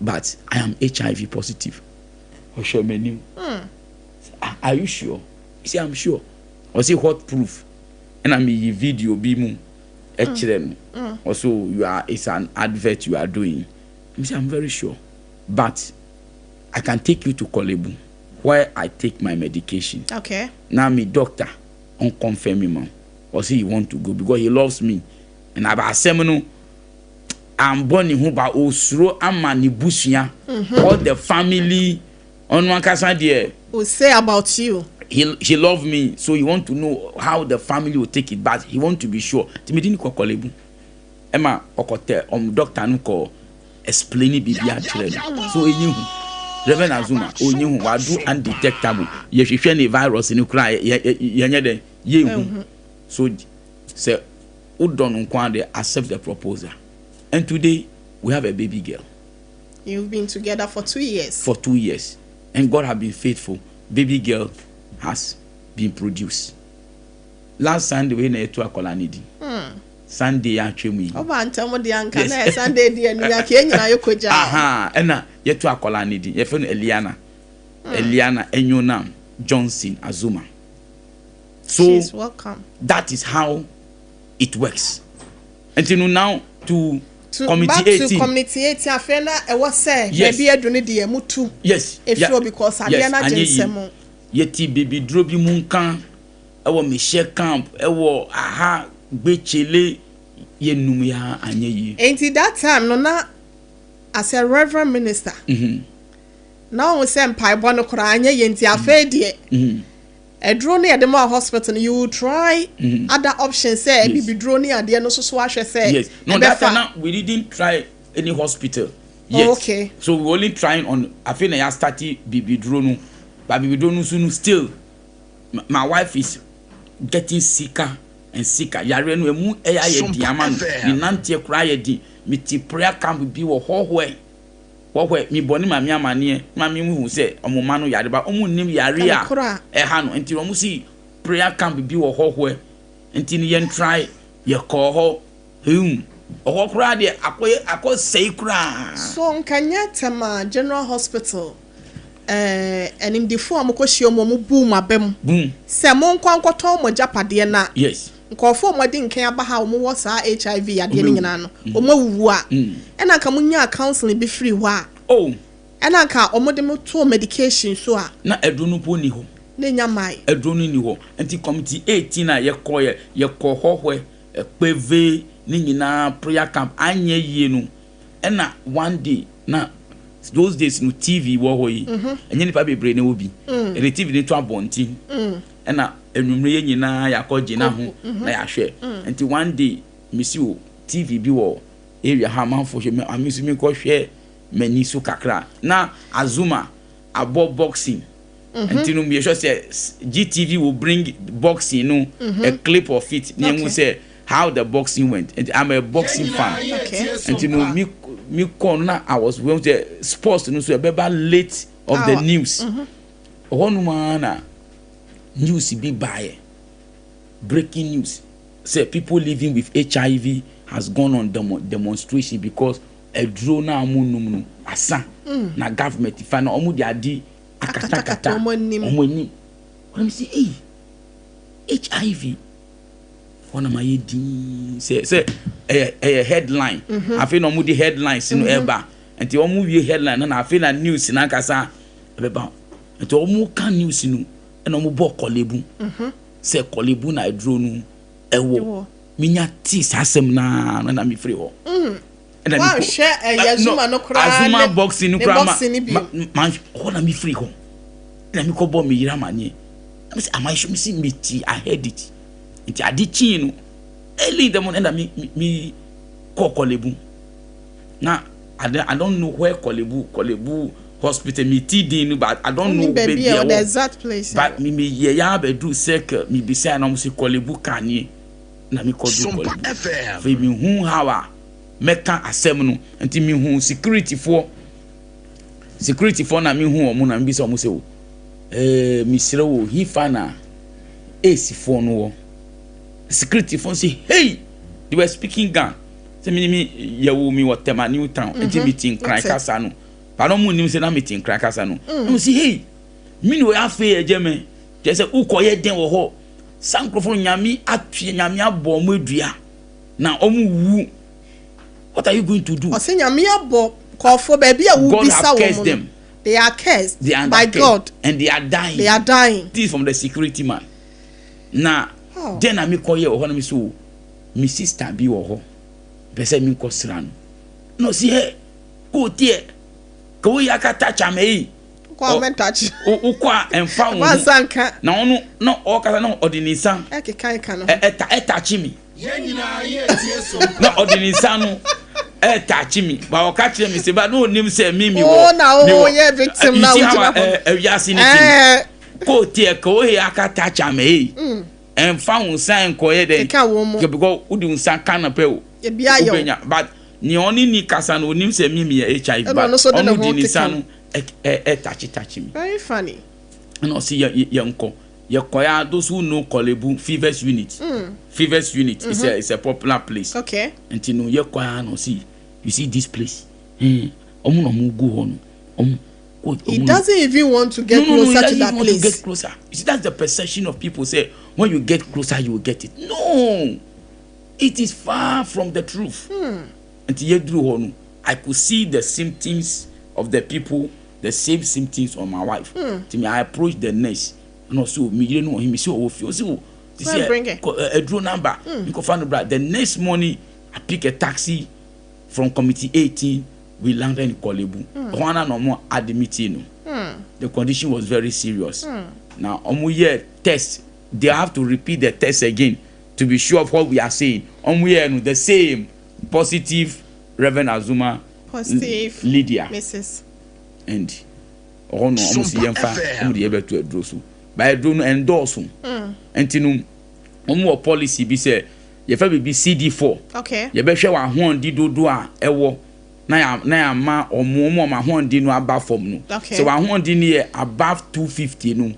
but I am HIV positive. I show my name. Are you sure? He say I'm sure. I say what proof? And I mean video be mu. Also you are it's an advert you are doing. He say I'm very sure, but I can take you to Kolebu where I take my medication. Okay. Now me doctor on confirm me man. Or say he want to go because he loves me. And about seminal I'm born in who ba osro amani bushia all the family on one casa there will say about you. He love me, so he want to know how the family will take it, but he want to be sure. Timidini ko kolebu. Emma okote doctor no ko explain it bibia chere. So enyihu Reverend Azuma onyihu wadu undetectable. Ye hwehwe ne virus ni kura ye nye de ye hu. So, say, Udon Nkwande accept the proposal. And today, we have a baby girl. You've been together for 2 years. For 2 years. And God has been faithful. Baby girl has been produced. Last Sunday, we had to Kolanidi. Sunday, actually. Oh, man, tell me the uncle. Sunday, dear, you are Kenya, you could just. Aha, and yet to Kolanidi. Your friend Eliana. Eliana, and your name, Johnson Azuma. So she's welcome. That is how it works. And you know now to community back 18. To community 18 afena e was say maybe adwene de mutu. Yes. If you because Adiana Jensemo. Yeti baby drobi munkan e wo Michelle camp e wo aha gbechele yenum ya anyeyi. Enti that time no na as a reverend minister. Now we say mpa bo no kora anyeyi enti afa die. a drone at the hospital, you will try other options. Say, Yes. be drone at the end, so I say. Yes. No, that time we didn't try any hospital. Yes. Oh, okay. So we only trying on. I feel I started baby drone, but baby drone soon still. My wife is getting sicker and sicker. Yare no emu eya ye diamano. Ni nantie kura ye di. Mi ti prayer camp bi wo hohwe. Wohwe mi boni ma mi amane. Ma mi hu se omoma no yare ba omu nim yare a. Ha no enti omu si prayer camp bi wo hohwe. Enti ni yen try ye call ho. Oho kura de akọ sei kura. So nkanya tema General Hospital and in the form koshio mo boom abem. Boom. Se mo nkwankoto mo japade na. Yes. Nkofo mo de nkan aba ha mo wo sa HIV ade ni nyina no. O ma wuwu a. E na ka munya counseling be free ho a. Oh. E na ka o mo de mo to medication so a. Na edunu po ni ho. Na nya mai. Edunu ni ho. Enti committee 18 a ye kọ hohwe peve ni nyina prayer camp anye yie no. E na one day na those days no TV wo ho yi enye ni pa bebre na obi e TV ni to abonti e na enumre ye nyina yakọ na ho na ya hwe enti one day misi o TV bi wo area ha man fo hwe me amisi mi ko hwe mani so kakra na Azuma abo boxing enti no me sure say GTV will bring boxing no a clip of it ni say how the boxing went. And I'm a boxing fan. Okay. And you know, me corner, I was going to sports to know so about late of the news. One man news be by breaking news. Say people living with HIV has gone on demonstration because a drone na amunum asa na government if na omu dia di akata omoni. Let me see HIV. One of my say a headline. I feel no the headlines in eba. And the omu headline and I feel a news in Ankasa about. And the omu can news in and omu bo kolebu. Say kolebu na drone ewo. Minya tis asem na mi free ho. And wow, share Azuma no cry. Azuma boxing no cry. Man, hold me free ho. Na mi ko bo mi yira manye. I say am I should see me I heard it. Nti adichi no early in the morning and me call Kolebu. Now I don't know where Kolebu hospital me TD but I don't know baby the exact place. But me ya be do circle me be say na say Kolebu kanye na me call do Kolebu. Fe me hu hawa meka asem no nti me hu security for na me hu omo na me be say omo say me sire wo hi fa na AC phone wo security phone say hey they were speaking Ghana say me yawo mi whatever new town and meeting cry kasa no but no mu nim say na meeting cry kasa no no say hey me no afa ejeme je say ukoye den wo ho sankrofo nyame atwe nyame abo mo adua na omu wu what are you going to do? O say nyame abo kofo baby a wu bisa wo them. They are cursed by God and they are dying. They are dying. This is from the security man. Now, then I call you or me so my sister be or be say me kosran. No see hey go there. Go yaka touch am Kwa men touch. O kwa emfa wo. Wansanka. Na ono no o kasa no odinisa. E kekan no. E touch me. Ye nyina ye tie so. Na odinisa no touch me but o catch me say but no nim say me oh na oh yeah victim now yasi ni ko tie ko he aka touch am en fa unsan ko ye den because udi unsan kan pe o e bia yo but ni oni ni kasa no nim say me HIV but onu di ni san touch me very funny and o see ye nko ye koya those who know Kolebu Fevers Unit. Fevers Unit is a popular place. Okay. And you know ye koya no see. You see this place. Omu no mu go on. He doesn't even want to get closer to that place. To get closer. You see that's the perception of people say when you get closer you will get it. No. It is far from the truth. And ye drew on I could see the symptoms of the people, the same symptoms on my wife. To me I approached the nurse. No, so me you know him so ofio so this a drone number you can find the next morning I pick a taxi from committee 18 we landed in Kolebu. Juana no more at the meeting. The condition was very serious. Now, omuye test. They have to repeat the test again to be sure of what we are saying. Omuye the same positive Reverend Azuma, positive Lydia, Mrs. and no almost yemfa the able to address. By drone endorse. And omu policy be say ye fa be CD4. Okay. Ye be hwe wa hon di dodo a ewo na ya ma omo ma hon di no above form no. Okay. So wa hon di ne above 250 no.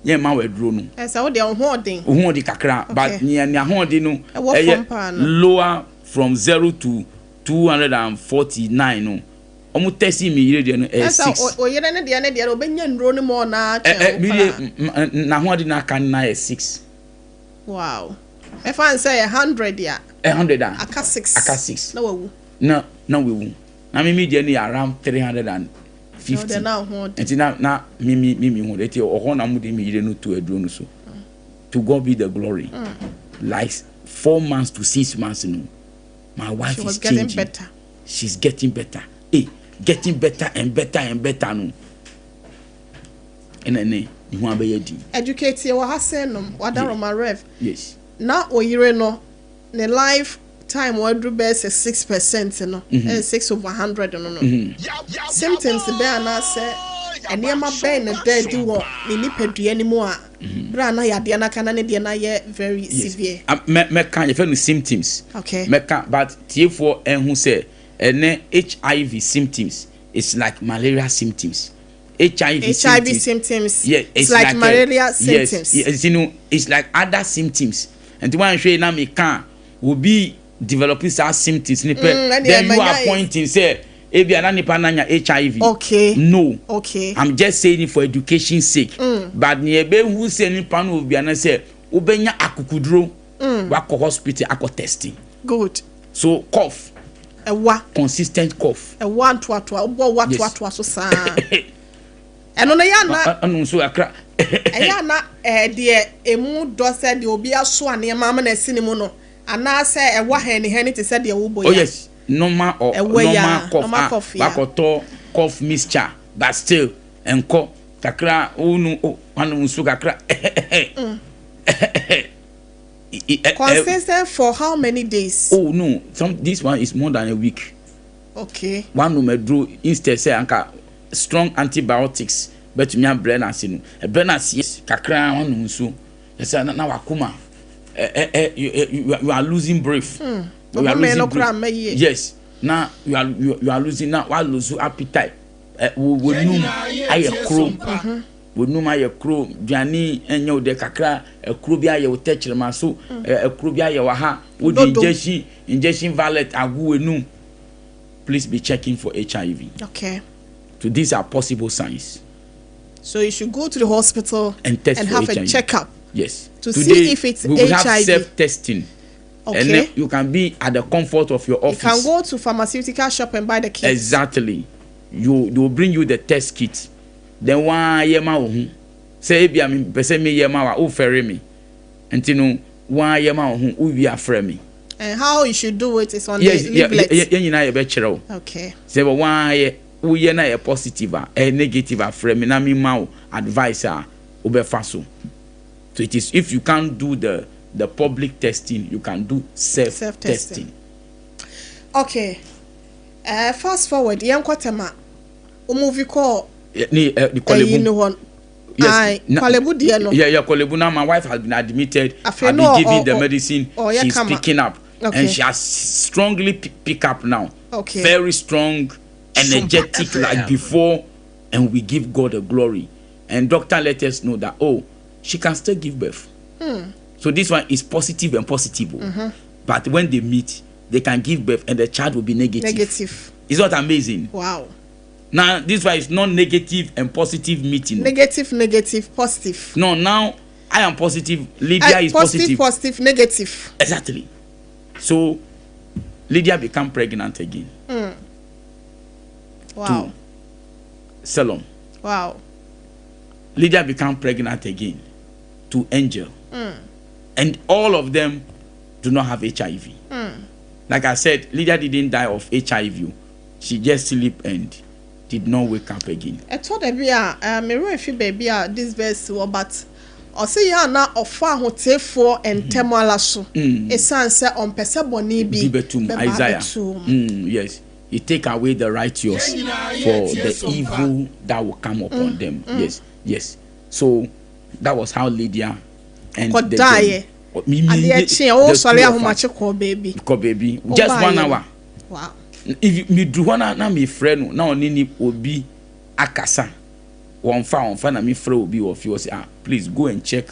Ye ma we draw no. So they on holding. Hon di kakra but ne hon di no lower from 0 to 249 no. Omu test me yire de no 6. O yire ne de obenya ndro no mo na na hon di na kan na 6. Wow. If I say 100 ya. 100 aka 6. Aka 6. No we. No we won. Na me media ni around 350. No, they now hold. Enti na me hold. Eti o na mu de me yire no to aduro no so. To God be the glory. Like 4 months to 6 months no. My wife is changing. Getting better. She's getting better. Hey, getting better and better and better no. Enene ihu abayedi. Educate you hasenum wadaroma rev. Yes. Na oyire no ne life time wadru be 6% no. 6 over 100 no. Symptoms be na say enema be na dead wo ni nipadua ni mu a bra na yade na kana ne de na ye very severe. Me kan ye fe symptoms. Okay. Me kan but tiefo enhu say ene HIV symptoms is like malaria symptoms. HIV symptoms. Yeah, it's like malaria symptoms. Yes, you know, it's like other symptoms. And the one show na me can will be developing some symptoms. Then you are pointing say, "Ebi ananipa nanya HIV." Okay. No. Okay. I'm just saying it for education's sake. But niebe who say nipa no obi ana say, "Ubenya akukudro." Wako hospital ako testing. Good. So cough. Consistent cough. What so sa. Eno na ya na anu so akra ya na de emu do se de obi aso ane mama na sinimu no ana se ewa hene te se de wo boya. Oh yes, normal cough. Bakoto cough mixture but still enko kakra unu anu so kakra consistent for how many days? Oh no, this one is more than a week. Okay. One no medro instead say anka strong antibiotics but me brain asinu e brain asie kakra wonu nso yes na wakuma you are losing breath. You are losing breath. Yes, now you are losing now wa lose appetite wonum ayekro wonum ayekro duani enye de kakra ekro bi aye wotechirema so ekro bi aye wa ha wo injection valet agu enum. Please be checking for HIV. Okay. So these are possible signs. So you should go to the hospital and test and for have HIV. A checkup. Yes. To Today, see if it's we will HIV. have self-testing. Okay. And then you can be at the comfort of your office. You can go to pharmaceutical shop and buy the kit. Exactly. They will bring you the test kit. Then one yema ohu. Say if you person me yema wa offer me. Until no one yema ohu ubi afre me. And how you should do it is on the leaflet. Okay. Say but one we na positive a negative frame na me ma advice obefaso. So it is if you can't do the public testing, you can do self-testing. Okay. Fast forward, yan kwatema movie call the Kolebu. Yes, Kolebu dear no. Yeah, Kolebu now my wife has been admitted. I've been giving the medicine. She's picking up. Okay. And she has strongly pick up now. Okay. Very strong, energetic like before, and we give God the glory. And doctor let us know that she can still give birth. So this one is positive and positive. But when they meet, they can give birth and the child will be negative. It's not amazing. Wow. Now this one is not negative and positive meeting. Negative, positive. No, now I am positive. Lydia is positive. Positive, negative. Exactly. So Lydia became pregnant again. Wow. To Salom. Wow. Lydia became pregnant again to Angel. And all of them do not have HIV. Like I said, Lydia didn't die of HIV. She just slept and did not wake up again. I told her, me if baby this verse, but o se ya na ofa ahotefo entemala so esanse ompese boni bi betum Isaiah. Yes, you take away the righteous for the evil that will come upon them. Yes. So that was how Lydia and the day. baby. Just 1 hour. Wow. If me do one na me friend na oni ni obi akasa. One na me friend obi of you say please go and check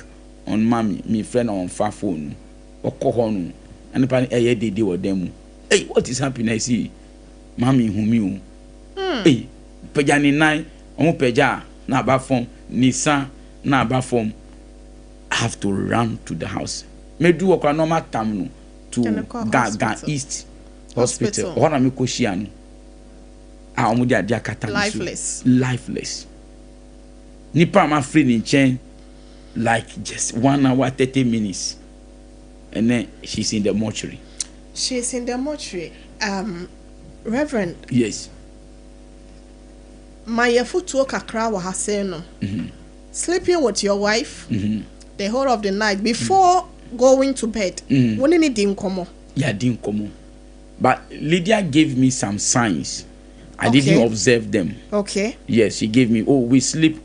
on mommy, me friend on phone. Okohonu. And pan eye dey with them. Hey, what is happening? I see mommy humi o. Hey, peja ni nine, omo peja na ba form, Nissan na ba form. I have to run to the house. Me do work normal time no to Ga East Hospital. What am I koshiano? Omo dia kata lifeless. Nipa ma free in chain like just 1 hour 30 minutes. And then she's in the mortuary. She's in the mortuary. Reverend. Yes. My yafutu kakra wa haseno. Sleeping with your wife the whole of the night before going to bed. When any didn't come. Yeah, didn't come. But Lydia gave me some signs. I didn't observe them. Okay. Yes, she gave me. Oh, we sleep.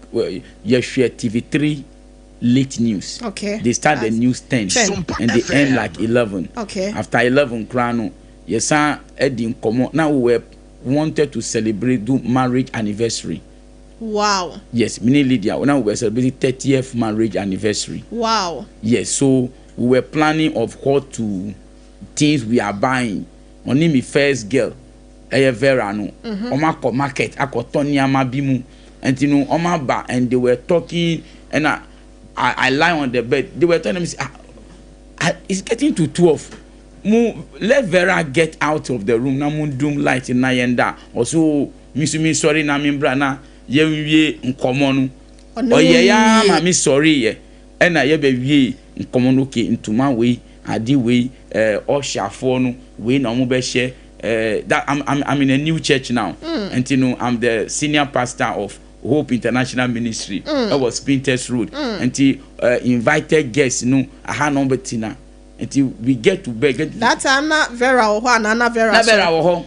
Yes, share TV3 late news. Okay. They start the news 10 and they end like 11. Okay. After 11, Krano, yes, sir, Eddie Komo. Now we wanted to celebrate marriage anniversary. Wow. Yes, mini Lydia. Now we were celebrating 30th marriage anniversary. Wow. Yes, so we were planning of what to things we are buying. Only me first girl, Vera no. Oma ko market, ako Tonya Mabimu, and you know Oma ba, and they were talking, and I lie on the bed. They were telling me, it's getting to 12. Let Vera get out of the room. Na doom light in Nayenda. Also, me sorry na mimbra na ye nkomo no. Ya ma sorry ye. And ye be wie nkomo no ke ntuma we adi we oshafo no we na mo be share that I'm in a new church now. And you know I'm the senior pastor of Hope International Ministry. That was Spinters Road. And he invited guests, you know, I had number tina. Until we get to bed. That's Anna Vera or Anna Vera. Na Vera or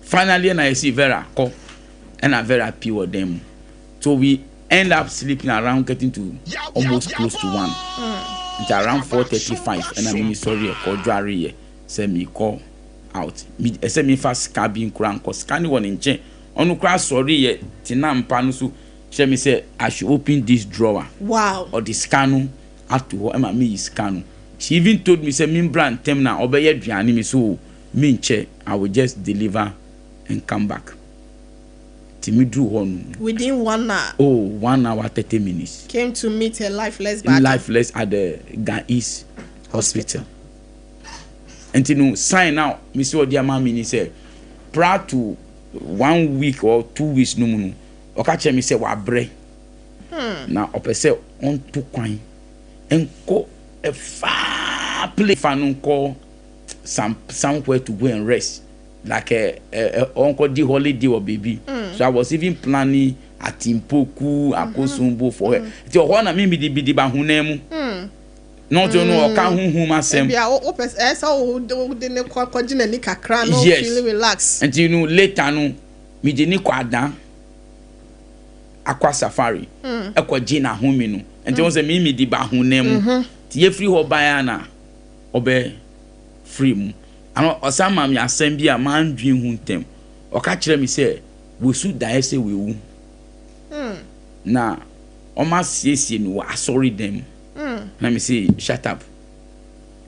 finally, and I see Vera call and I Vera pure them. So we end up sleeping around getting to almost close to 1. It's around 4:35, and I'm sorry, I called Jari. Send me call out. Me send me fast cabin crank cause scanning one in chain. On cross sorry yet Tinam Panusu. She me say I should open this drawer. Wow. Or the scanu out to what me scanu. She even told me say min brand temna obey duani me so min che I will just deliver and come back. Timi drew on within 1 hour. Oh, 1 hour 30 minutes. Came to meet a lifeless body. Lifeless at the Ga East Hospital. And you know, sign out, Mr. Odiama Mini said, prior to 1 week or 2 weeks, no, Okache me say, wa bre. Now, opese on to coin and go a far place, fanun call somewhere to go and rest. Like a uncle the holiday or baby. So I was even planning at Timpoku, Akosumbo for her. So one of me the bahunemu. Not to know MgsmåBORṟ ASEM. Yes. Relax. And you know later no me de ni kwada akwa safari. Ekwa jina home no. And you say me the bahunemu. Tie free ho baya na obe free mu. Ano osama me asem bi a man dwin hu ntem. Oka kire me say we su die say we wu. Na o ma siesie no asori dem. Let me say shut up.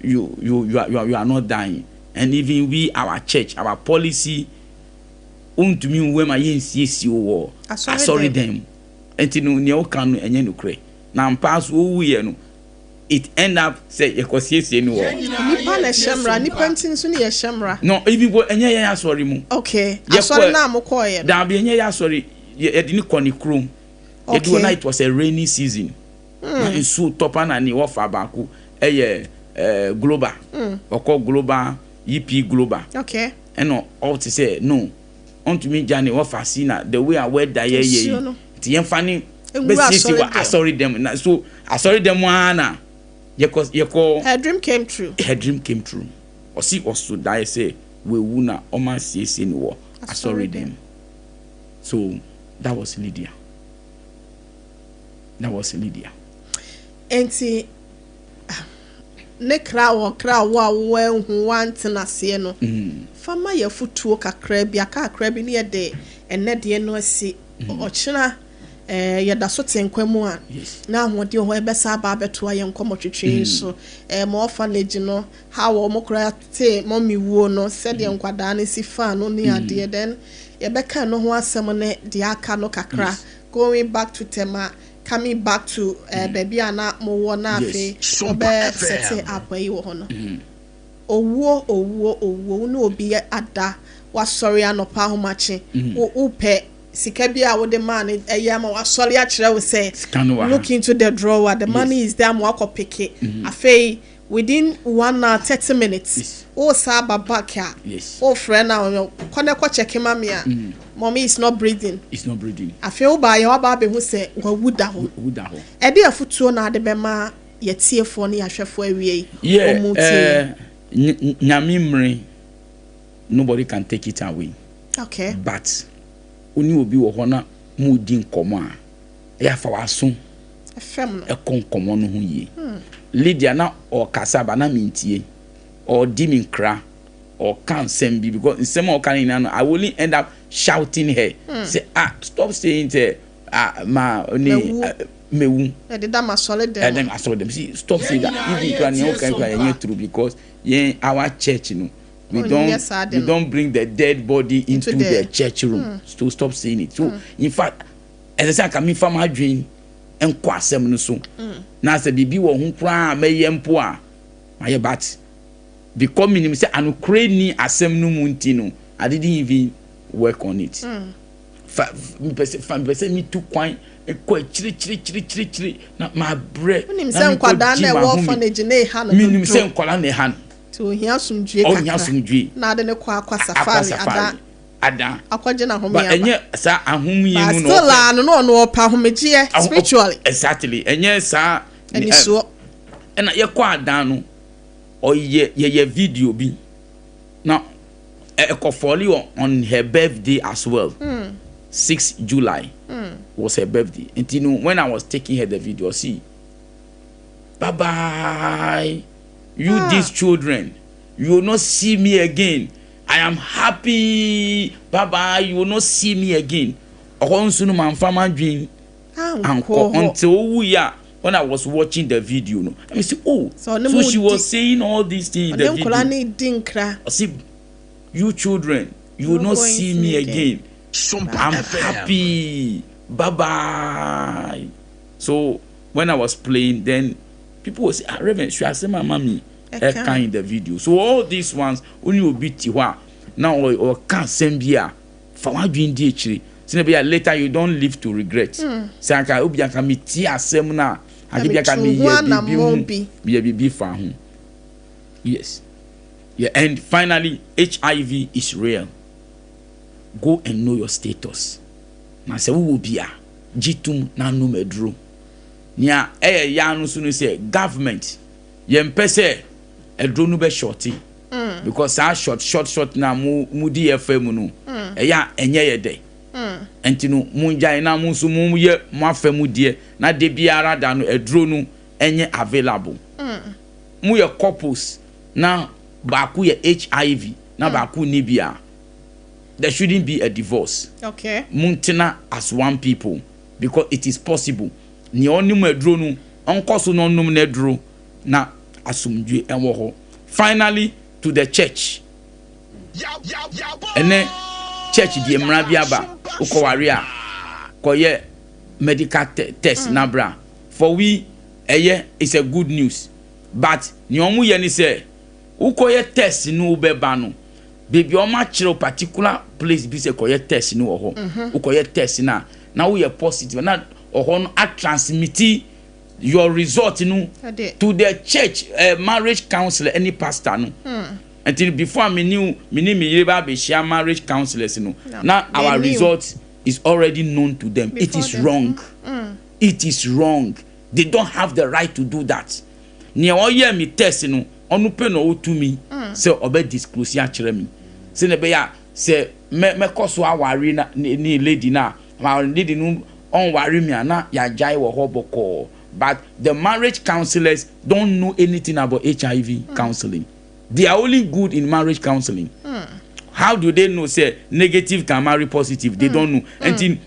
You are not dying. And even we our church, our policy to me we ma yen siesie wo. Asori dem. Enti no ne o kan no enye no kre. Na mpa so wo ye no it end up say ekosiesie no wo. Nipa na shamra, nipa ntin so ne ye shamra. No, even go enye ya asori mu. Okay. Asori na amoko ye. Da be enye ya asori ye di ni koni krom. Okay. It was a rainy season. And so top and ni offer baku global. Or call global EP global. Okay. And no all to say no. On to me Johnny offer sina the way I wear that ye. The funny I sorry them. So I sorry them one. Her dream came true. Her dream came true. Or see also die say we wuna Oman see no war. I sorry them. So that was Lydia. Enti ne kra wo hu want na se no. Fama ye futuo kakra bi aka bi ne de enne de no asi ochina ye da so tenkwamu a na ahode ho ebesa ba beto aye nkomotwetwe so mo orphanage no how wo mokra te mommy wuo no said ye nkwada ne si fa no ne ade then ye beka no ho asem ne de aka no kakra going back to tema coming back to baby ana mo wo na afi obe set up yi wo ho no owo no obi ada wa sorry anopa ho mache wo pe sika bia wo the man eyama wa sorry a kire wo say look into the drawer the money is there mo akopeke afei within 1 hour 30 minutes o sa baba ka o friend na ko check mama ya mommy is not breathing afei o ba ya wa ba be hu say wa wuda ho e de afutuo na de be ma ye tiefo ne ahwefo awie nyamimre nobody can take it away. Okay. But oni obi wo hona mu di nkomo a ya fa waso efem no nkomo no ho yie. Lydia na o kasaba na mintie or di min kra or can send be because in some kind na I will end up shouting her say stop saying it ma oni mewu e dey that ma solid them and I saw them see stop saying that if you can true because our church you know we don't bring the dead body into the church room. So stop saying it. So in fact, as I say, I come from my dream and kwasem no so. Na say bibi wo hu kra meyempo a my bat because minimum say anu kra ni asem no munti no. I didn't even work on it. Me person me too kwan ekwa chiri na my bread. Minimum say nkwada na wo orphanage na ha no. Minimum say nkwala na ha. To hear some J. Na de ne kwa safari ada akwaje na home ya ba enye sa ahom ye mu no still no opa homegie spiritually exactly enye sa eni so na ye kwa ada no ye video bi na ekofoli on her birthday as well. 6 July was her birthday. And you know when I was taking her the video, see, bye you these children, you will not see me again. I am happy. Bye you will not see me again. Until when I was watching the video, no, I mean, say, so she was saying all these things in the video. See, you children, you will not see me again. I'm happy. Bye. So when I was playing, then people will say, Reverend, should I say my mommy? In the video. So all these ones only will be tiwa. Now or can't send beer. For what doing DHD? Later you don't live to regret. Say I can be a committee seminar. I give you a be for home. Yes. Yeah, and finally, HIV is real. Go and know your status. Now say who will be a Jitum na no medro. Nia ya no sunu say government. Yempese edro no be shorty. Because our short na mu di FM no. Ya enye ye de. Enti no munja na mu so mu ye mu afemu die na de biara da no edro no enye available. Mu ye couples na baku ye HIV na baku ni bia. There shouldn't be a divorce. Okay. Muntina as one people because it is possible. Ni oni mu edro no onko so no num na edro na asumdwe enwo ho. Finally to the church. Ene church di emra bia ba ukoware a koye medical test na bra. For we it's a good news. But ni omu ye ni say ukoye test no beba no. Baby o ma chiro particular place bi say koye test no ho. Ukoye test na we are positive na ho no a transmit your result to the church marriage counselor any pastor no. Until before me yeba be share marriage counselors no. Now our result is already known to them. Before it is wrong. it is wrong. They don't have the right to do that. Near all year me test no onu pe no to me say obe disclose ya kire me. Say ne be ya say me koso aware na ni lady na ma lady no on worry me na ya jai wo hoboko. But the marriage counselors don't know anything about HIV counseling. They are only good in marriage counseling. How do they know say negative can marry positive? They don't know. And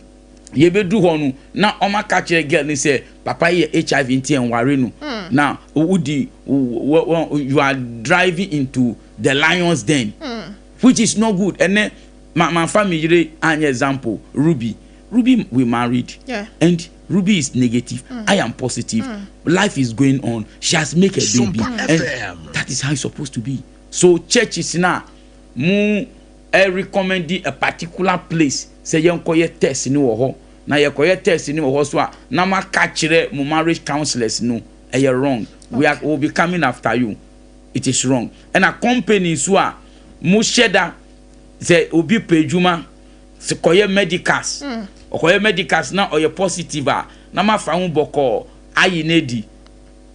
ye be do honu na oma catch a girl ni say papa ye HIV nti en ware no. Now you are driving into the lion's den, which is not good. And then my family an example, Ruby we married, and Ruby is negative, I am positive, life is going on, she has made a baby, and that is how it's supposed to be. So church is now recommending a particular place, say you koye test ni wo ho na ye koye test ni wo ho so a na ma ka kire mo marriage counselors no e wrong. We'll be coming after you. It is wrong. And a company so a mo sheda say obi pejuma se koye medicals okoye medicals na oye positive na ma fa hu boko ayi nedi.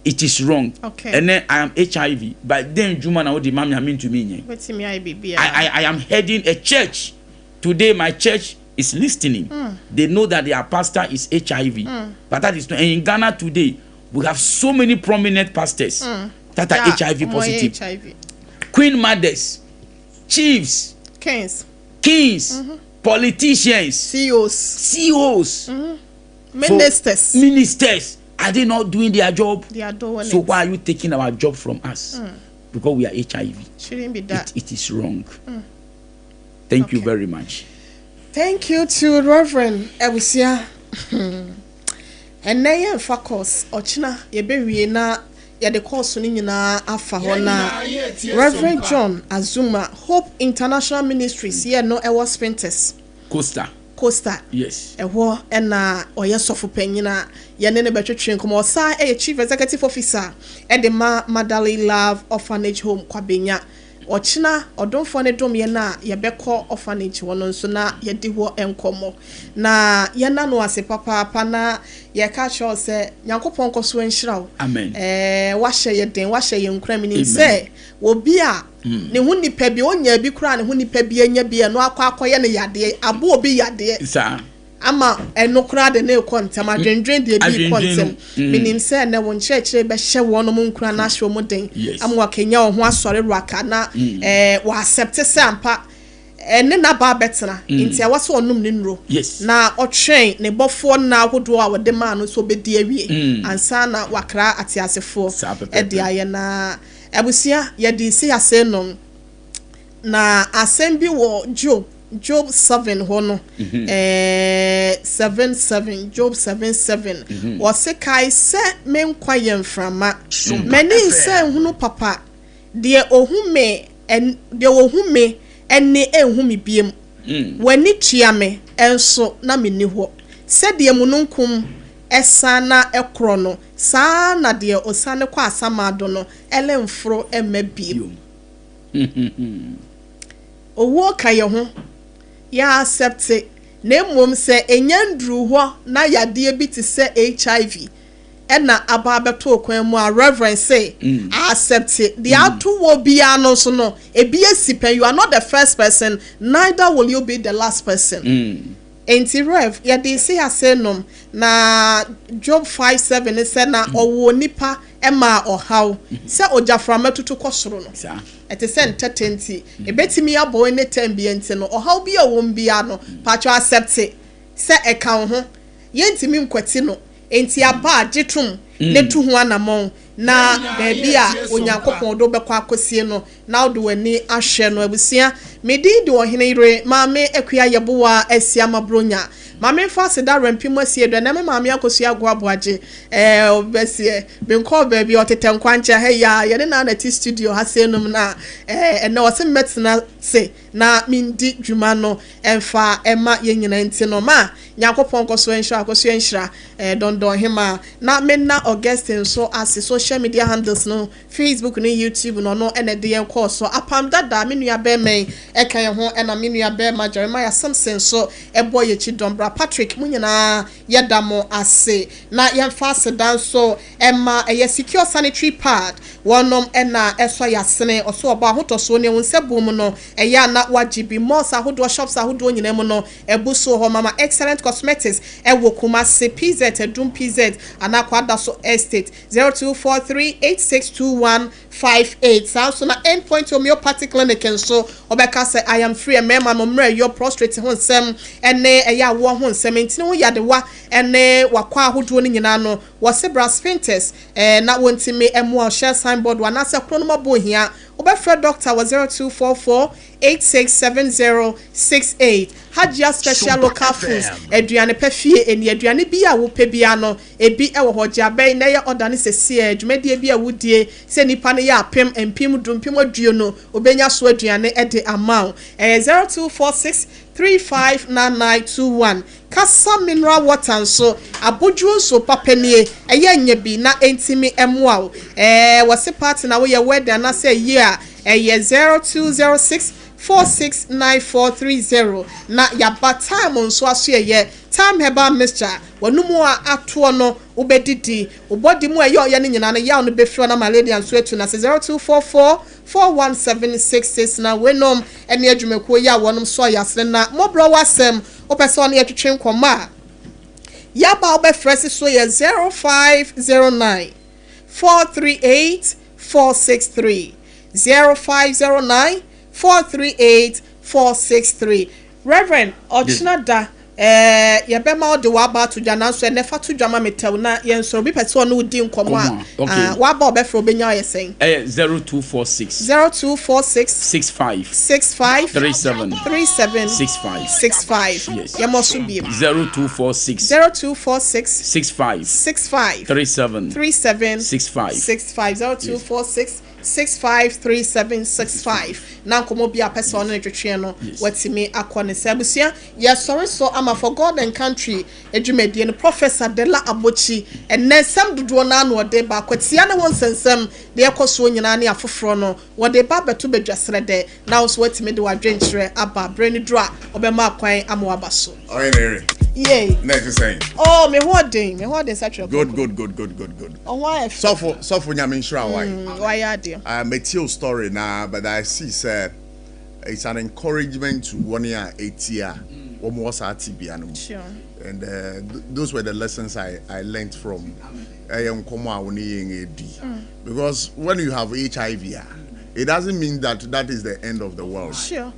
It is wrong. Okay. And then I am HIV. But then Juma na odi mami amin to me. I am heading a church. Today my church is listening. They know that their pastor is HIV. But that is not. And in Ghana today, we have so many prominent pastors that are HIV positive. HIV. Queen mothers, chiefs, kings, politicians, CEOs, ministers. Are they not doing their job? They are doing so why are you taking our job from us? Because we are HIV. Shouldn't be that. It is wrong. Thank you very much. Thank you to Reverend Ebusia. And now focus ochina yebewie na yade course ni nyina afa ho na Reverend John Azuma Hope International Ministries here no ewo Spinters Costa. Yes. Ewo na oyesofo panyina ye ne betwetwe nkomo osa chief executive officer e de Madali Love Orphanage Home Kwabenya. Ochina odonfo ne dom ye na ye beko orphanage wono nso na ye di ho enkomo na ye na no ase papa na ye ka cho se Nyankopon koso enhyirawo. Amen. Wahye ye den wahye ye nkramini se obi a ne hu nipa bi onya bi kura ne hu nipa bi anya bi no akwakoye ne yade abo obi yade sa ama enokura de ne kontem adwendwen de bi kontem minim se na won church be hye wono mu nkura na hye mu den amwa kenya wo ho asore ruaka na wa accept sampa ene na ba betena ntia wase onum ne nro na otwen ne bofo na ahodo a wode ma no so bedi awie ansa na wakra atiasefo e de aye na Ebusia ye di si asenom na asem bi wo Job 7 hono 7:7 Job 7:7 wose kai se menkwa yemframa mani se hunu papa de ohume enne ehumi biem wani tuame enso na meni ho se de mununkum esana ekro no saa na de osane kwa asamado no elemfro emabiem owo kaye ho ya accept na mmom se enyandru ho na yade bi ti se HIV ena ababeto okwan mu a reverend say accept the atuwo bia no so no ebi asipen you are not the first person neither will you be the last person enti rev ya dey say asenom na Job 5:7 say na owo nipa ema ohaw se ojaframa tutu kosoro no ete se entertainment ebetimi abo ene tembi enti no ohaw bia won bia no pacho accept se eka ho yentimi nkwati no enti aba agitum ne tu ho anamon na baby a Onyankopon do bekwa akosie no na odo wani ahwe no abusia medi de OHENEYERE maame akua yeboa asia mabronya maame fa seda rampim asie do na maame akosia agoaboaje obesie benko baby otete nkwanche heya ye na na ti studio ha senum na na wose metna se na mindi dwuma no emfa ema ye nyina enti no ma Nyankopon koso enhira don hima na menna Augustine so as social media handles no Facebook no YouTube no ene de yen call so apam dada menua be men ekan ho ena menua be ma Jeremiah Samson so ebo ye chi dombra Patrick munyana yedamo ase na yemfa dan so emma eye secure sanitary pad wonom ena eso yasene oso oba ahotoso ne wonsebum no eya na wajibi malls ahodo shops ahodo nyina mu no ebuso ho mama excellent cosmetics ewo Kumasi PZ edum PZ anakwada so estate 0243862158 so na endpoint homeopathic clinic so obeka say I am free mema no mre your prostrate ho nsem ene eya wo ho nsem ntini wo yade wa ene wakwa ahodo ni nyina no wose brasphintes na wontimi emu share signboard wana se krono bo hia obefre doctor was 0244867068 Hajia special local foods eduane pefie eni eduane bi a wo pe bia no ebi ewo hoja be na ye order ni sese dwumedie bi a wudie se nipa ne ya apem empim dumpim aduo no obenya so aduane e de amount 0246359921 Kasa mineral water so abojuo so papanie eye nya bi na entimi emoa wose party na wo ye wedding na say year 0206469430 na yaba time nso aso ye time heba mixture wanumu ato no ubedidi ubodi mu eyo ye nyina na ya no befio na malady nso etu na 0244417666 na wenom ene adwumekuo ya wonom so yasre na M궈BORÇA ASEM opperson ye twetwe nkoma yaba obefresi so ye 0509 438 463 0509 438 463 Reverend Ochinada yebema de waba to jana so ne fa to dwama metew na yenso bi person no di nkomo a waba obefro obenya yesen 0246 65 35 yes yemoso bi 0246 65 37 65 na komo bia person no twetwe no watimi akone sabusia sorry so ama for God and country edwumedie no Professor Dela Abochi ensem dodo na na ode ba kwatia ne won sensem de ekoso nyina ne afoforo no wode ba beto bedwasere de na so watimi de wadwenkyere aba brani dro a obema akwan amwaba so Oheneyere yay next saying oh me holding such a good oh why so nyame nshira why ade material story now but I see said it's an encouragement to 1 year 8 year almost at TBN. Sure. And those were the lessons I learned from because when you have HIV, it doesn't mean that is the end of the world. Sure.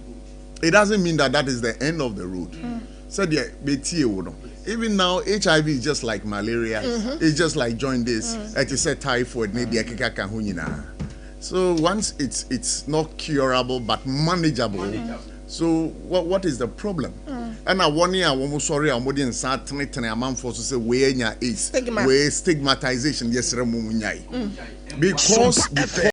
It doesn't mean that is the end of the road. So even now, HIV is just like malaria. It's just like jaundice. It is a typhoid. So once it's not curable but manageable. So what is the problem? And I 1 year almost sorry I'm more than certain amount for to say where is where stigmatization yes because